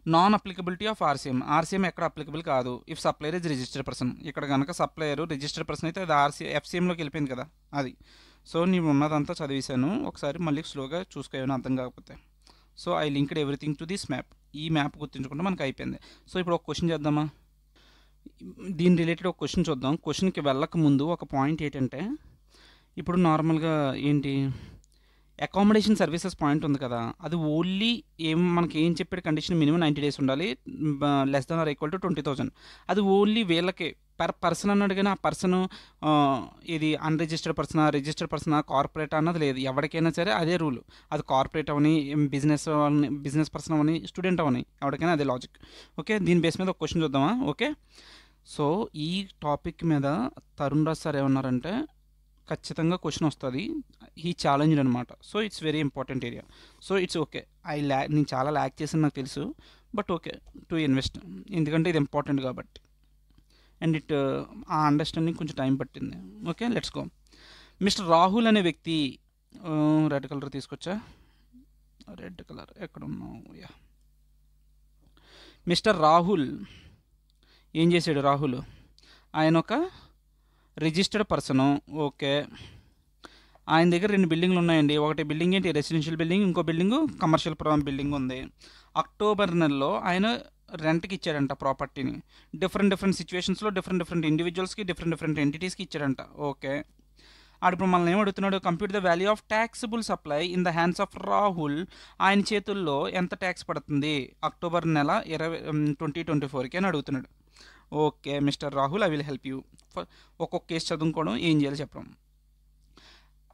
non applicability of RCM. RCM ఎక్కడ అప్లికబుల్ కాదు if supplier is registered person. ఇక్కడ కనుక సప్లయర్ రిజిస్టర్డ్ పర్సన్ అయితే అది ఎఫ్సీఎంలోకి వెళ్ళిపోయింది కదా అది. సో నీవు ఉన్నదంతా చదివేశాను, ఒకసారి మళ్ళీ స్లోగా చూసుకోవాలి అర్థం కాకపోతే. So I linked everything to this map. ఈ మ్యాప్ గుర్తుంచుకుంటే మనకు అయిపోయింది. సో ఇప్పుడు ఒక క్వశ్చన్ చేద్దామా, దీని రిలేటెడ్ ఒక క్వశ్చన్ చూద్దాం. క్వశ్చన్కి వెళ్ళక ముందు ఒక పాయింట్ ఏంటంటే, ఇప్పుడు నార్మల్గా ఏంటి, అకామిడేషన్ సర్వీసెస్ పాయింట్ ఉంది కదా, అది ఓన్లీ మనకి ఏం చెప్పాడు, కండిషన్ మినిమం 90 days ఉండాలి, less than or equal to 20,000. అది ఓన్లీ వీళ్ళకే పర్సన్ అన్నాడు, కానీ ఆ పర్సన్ ఇది అన్రిజిస్టర్డ్ పర్సనా, రిజిస్టర్డ్ పర్సనా, కార్పొరేట్ అన్నది లేదు. ఎవరికైనా సరే అదే రూల్. అది కార్పొరేట్ అవని, బిజినెస్ పర్సన్ అవని, స్టూడెంట్ అవని, ఎవరికైనా అదే లాజిక్. ఓకే, దీని బేస్ మీద ఒక క్వశ్చన్ చూద్దామా. ఓకే, సో ఈ టాపిక్ మీద తరుణ్ రాజ్ సార్ ఏమన్నారంటే, ఖచ్చితంగా క్వశ్చన్ వస్తుంది, ఈ ఛాలెంజ్ అనమాట. So it's very important area. So it's okay, నేను చాలా ల్యాక్ చేసిన నాకు తెలుసు, బట్ ఓకే టు ఇన్వెస్ట్, ఎందుకంటే ఇది ఇంపార్టెంట్ కాబట్టి. అండ్ ఆ అండర్స్టాండింగ్ కొంచెం టైం పట్టింది. Okay, let's go. Mister Rahul అనే వ్యక్తి, రెడ్ కలర్ తీసుకొచ్చా, రెడ్ కలర్ ఎక్కడ ఉన్నావు, యా. మిస్టర్ రాహుల్ ఏం చేశాడు, రాహుల్ ఆయన ఒక రిజిస్టర్డ్ పర్సను. ఓకే, ఆయన దగ్గర 2 బిల్డింగ్లు ఉన్నాయండి. ఒకటి బిల్డింగ్ ఏంటి, రెసిడెన్షియల్ బిల్డింగ్, ఇంకో బిల్డింగు కమర్షియల్ బిల్డింగ్ ఉంది. అక్టోబర్ నెలలో ఆయన రెంట్కి ఇచ్చాడంట ప్రాపర్టీని. డిఫరెంట్ సిచ్యువేషన్స్లో డిఫరెంట్ ఇండివిజువల్స్కి, డిఫరెంట్ ఎంటిటీస్కి ఇచ్చాడంట. ఓకే, ఇప్పుడు మనల్ని ఏమడుగుతున్నాడు, compute the value of taxable supply in the hands of Rahul. ఆయన చేతుల్లో ఎంత ట్యాక్స్ పడుతుంది అక్టోబర్ నెల 2024కి అని అడుగుతున్నాడు. Okay mister Rahul, I will help you. ఒక్కొక్క కేసు చదువుకోవడం, ఏం చేయాలో చెప్పడం.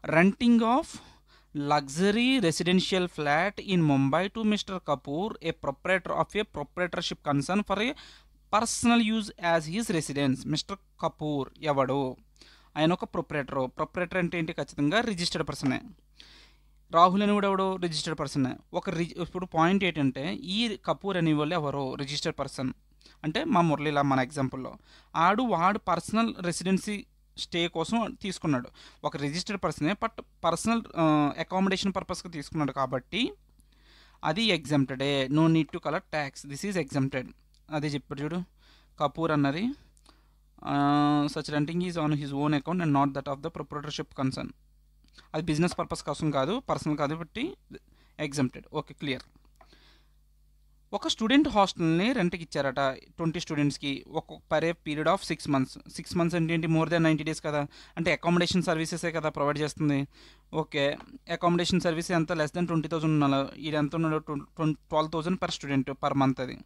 Renting of luxury residential flat in Mumbai to mister Kapoor, A proprietor of A proprietorship concern for a personal use as he's residence. Mister Kapoor ఎవడు, ఆయన ఒక ప్రొప్రైటర్ అంటే ఏంటి, ఖచ్చితంగా రిజిస్టర్డ్ పర్సనే. రాహుల్ అని కూడా ఎవడో రిజిస్టర్డ్ పర్సనే. ఇప్పుడు పాయింట్ ఏంటంటే, ఈ కపూర్ అనే వాళ్ళు ఎవరో రిజిస్టర్డ్ పర్సన్ అంటే మా మురళీలా మన ఎగ్జాంపుల్లో వాడు పర్సనల్ రెసిడెన్సీ స్టే కోసం తీసుకున్నాడు. ఒక రిజిస్టర్డ్ పర్సనే, బట్ పర్సనల్ అకామిడేషన్ పర్పస్కి తీసుకున్నాడు కాబట్టి అది ఎగ్జామ్టెడే. No need to collect tax, this is exempted. అదే చెప్పాడు చూడు కపూర్ అన్నది. Such renting is on his own account and not that of the proprietorship concern. అది బిజినెస్ పర్పస్ కోసం కాదు, పర్సనల్ కాదు, బట్టి ఎగ్జామ్టెడ్. Okay, clear. ఒక స్టూడెంట్ హాస్టల్ని రెంట్కి ఇచ్చారట 20 స్టూడెంట్స్కి, per a period of 6 months. 6 months అంటే ఏంటి, మోర్ దెన్ 90 days కదా, అంటే అకామిడేషన్ సర్వీసెసే కదా ప్రొవైడ్ చేస్తుంది. ఓకే, అకామిడేషన్ సర్వీస్ ఎంత, లెస్ దెన్ 20,000 ఉండాలి. ఇది ఎంత ఉన్నాడు, 12,000 per student per month అది.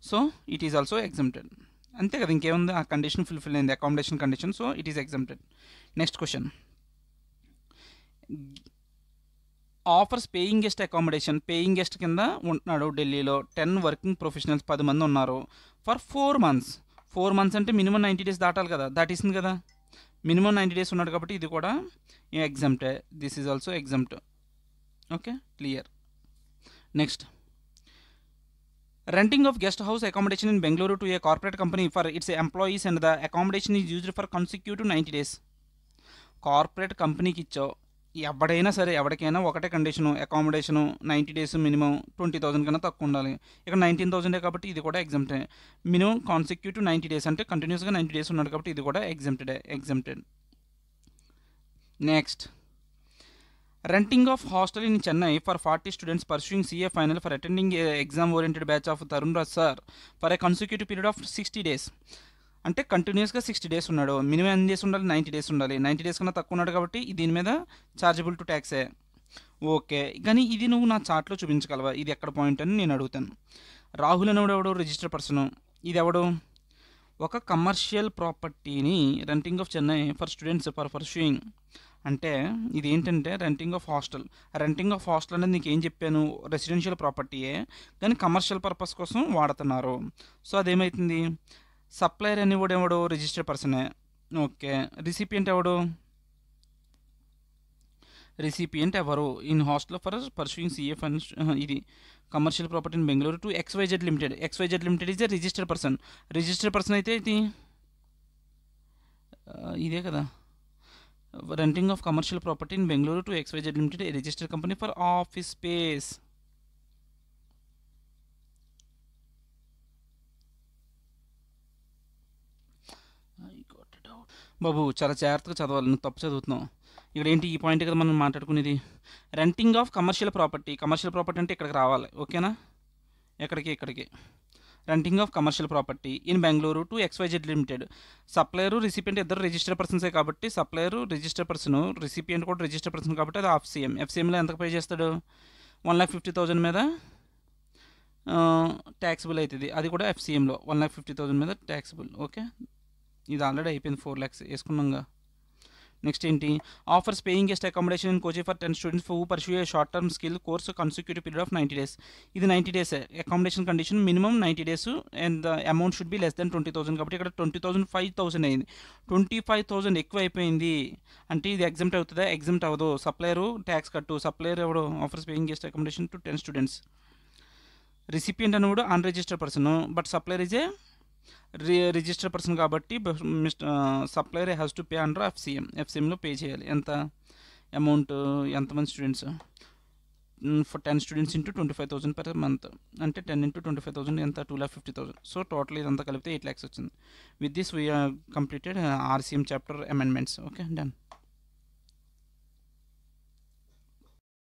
So it is also exempted. అంతే కదా, ఇంకేముంది, ఆ కండిషన్ ఫుల్ఫిల్ అయింది, accommodation condition, so it is exempted. Next question, offers paying guest accommodation. Paying guest కింద ఉంటున్నాడు ఢిల్లీలో, 10 వర్కింగ్ ప్రొఫెషనల్స్, 10 మంది ఉన్నారు, ఫర్ 4 మంత్స్. 4 మంత్స్ అంటే మినిమం 90 డేస్ దాటాలి కదా, దాటిస్తుంది కదా, మినిమం 90 డేస్ ఉన్నాడు కాబట్టి ఇది కూడా ఎగ్జామ్టే. This is also exempt. Okay, clear. Next, renting of guest house accommodation in Bengaluru to a corporate company for its employees and the accommodation is used for consecutive 90 days. Corporate కంపెనీకి ఇచ్చావు, ఎవడైనా సరే, ఎవరికైనా ఒకటే కండిషను, అకామిడేషను 90 డేస్ మినిమం 20,000 కన్నా తక్కువ ఉండాలి. ఇక్కడ 19,000 కాబట్టి ఇది కూడా ఎగ్జామ్టే. మినిమం కాన్సిక్యూటివ్ 90 డేస్ అంటే కంటిన్యూస్గా 90 డేస్ ఉన్నాడు కాబట్టి ఇది కూడా exempted. Next, renting of hostel in Chennai for 40 students pursuing CA final for attending exam oriented batch of Tarun Raj sir for a consecutive period of 60 days. అంటే కంటిన్యూస్గా 60 డేస్ ఉన్నాడు, మినిమం ఎన్ని డేస్ ఉండాలి, 90 డేస్ ఉండాలి. 90 డేస్ కన్నా తక్కువ ఉన్నాడు కాబట్టి దీని మీద చార్జబుల్ టు ట్యాక్సే. ఓకే, కానీ ఇది నువ్వు నా చార్ట్లో చూపించగలవా, ఇది ఎక్కడ పాయింట్ అని నేను అడుగుతాను. రాహుల్ అనేవాడు ఎవడు, రిజిస్టర్ పర్సన్. ఇది ఎవడు, ఒక కమర్షియల్ ప్రాపర్టీని renting of Chennai for students for pursuing, అంటే ఇది ఏంటంటే renting of hostel. Renting of hostel అనేది నీకు ఏం చెప్పాను, రెసిడెన్షియల్ ప్రాపర్టీయే కానీ కమర్షియల్ పర్పస్ కోసం వాడుతున్నారు. సో అదేమవుతుంది, సప్లయర్ అనేవాడు ఎవడు, రిజిస్టర్డ్ పర్సనే. ఓకే, రిసిపియంట్ ఎవడు, రిసిపియంట్ ఎవరు, in hostel for pursuing CA final. ఇది commercial property in Bengaluru to XYZ limited. XYZ limited is a registered person. Registered person అయితే ఇది ఇదే కదా, renting of commercial property in Bengaluru to XYZ limited, a registered company for office space. బాబు చాలా జాగ్రత్తగా చదవాలి, నువ్వు తప్పు చదువుతున్నావు. ఇక్కడ ఏంటి, ఈ పాయింట్ కదా మనం మాట్లాడుకునేది, renting of commercial property. Commercial property అంటే ఇక్కడికి రావాలి, ఓకేనా, ఇక్కడికి renting of commercial property in Bengaluru to XYZ limited. Supplier recipient ఇద్దరు రిజిస్టర్డ్ పర్సన్సే కాబట్టి సప్లయరు రిజిస్టర్డ్ పర్సన్, రిసిపియంట్ కూడా రిజిస్టర్డ్ పర్సన్ కాబట్టి అది FCM. FCMలో ఎంత పే చేస్తాడు, 1,50,000 మీద ట్యాక్సిబుల్ అవుతుంది, అది కూడా FCMలో 1,50,000 మీద ట్యాక్సిబుల్. ఓకే, ఇది ఆల్రెడీ అయిపోయింది, 4 lakhs వేసుకున్నాగా. నెక్స్ట్ ఏంటి, offers paying guest accommodation in coaching for 10 students who pursue A short term skill course consecutive period of 90 days. ఇది 90 days accommodation condition, minimum 90 days and the amount should be less than 20,000 కాబట్టి ఇక్కడ 20,000 5,000 అయింది. 25,000 ఎక్కువ అయిపోయింది అంటే ఇది exempt అవుతుందా, exempt అవ్వదు. సప్లయరు ట్యాక్స్ కట్టు, సప్లయర్ ఎవడు, offers paying guest accommodation to 10 students. Recipient అనేవాడు unregistered person, but supplier is a registered person కాబట్టి supplier has to pay under FCMలో పే చేయాలి. ఎంత అమౌంట్, ఎంతమంది students, for 10 students into 25,000 per month, అంటే 10 into 25,000 ఎంత, 2,50,000. సో టోటల్ ఇదంతా కలిపితే 8 lakhs వచ్చింది. With this we completed RCM chapter amendments. Okay, done.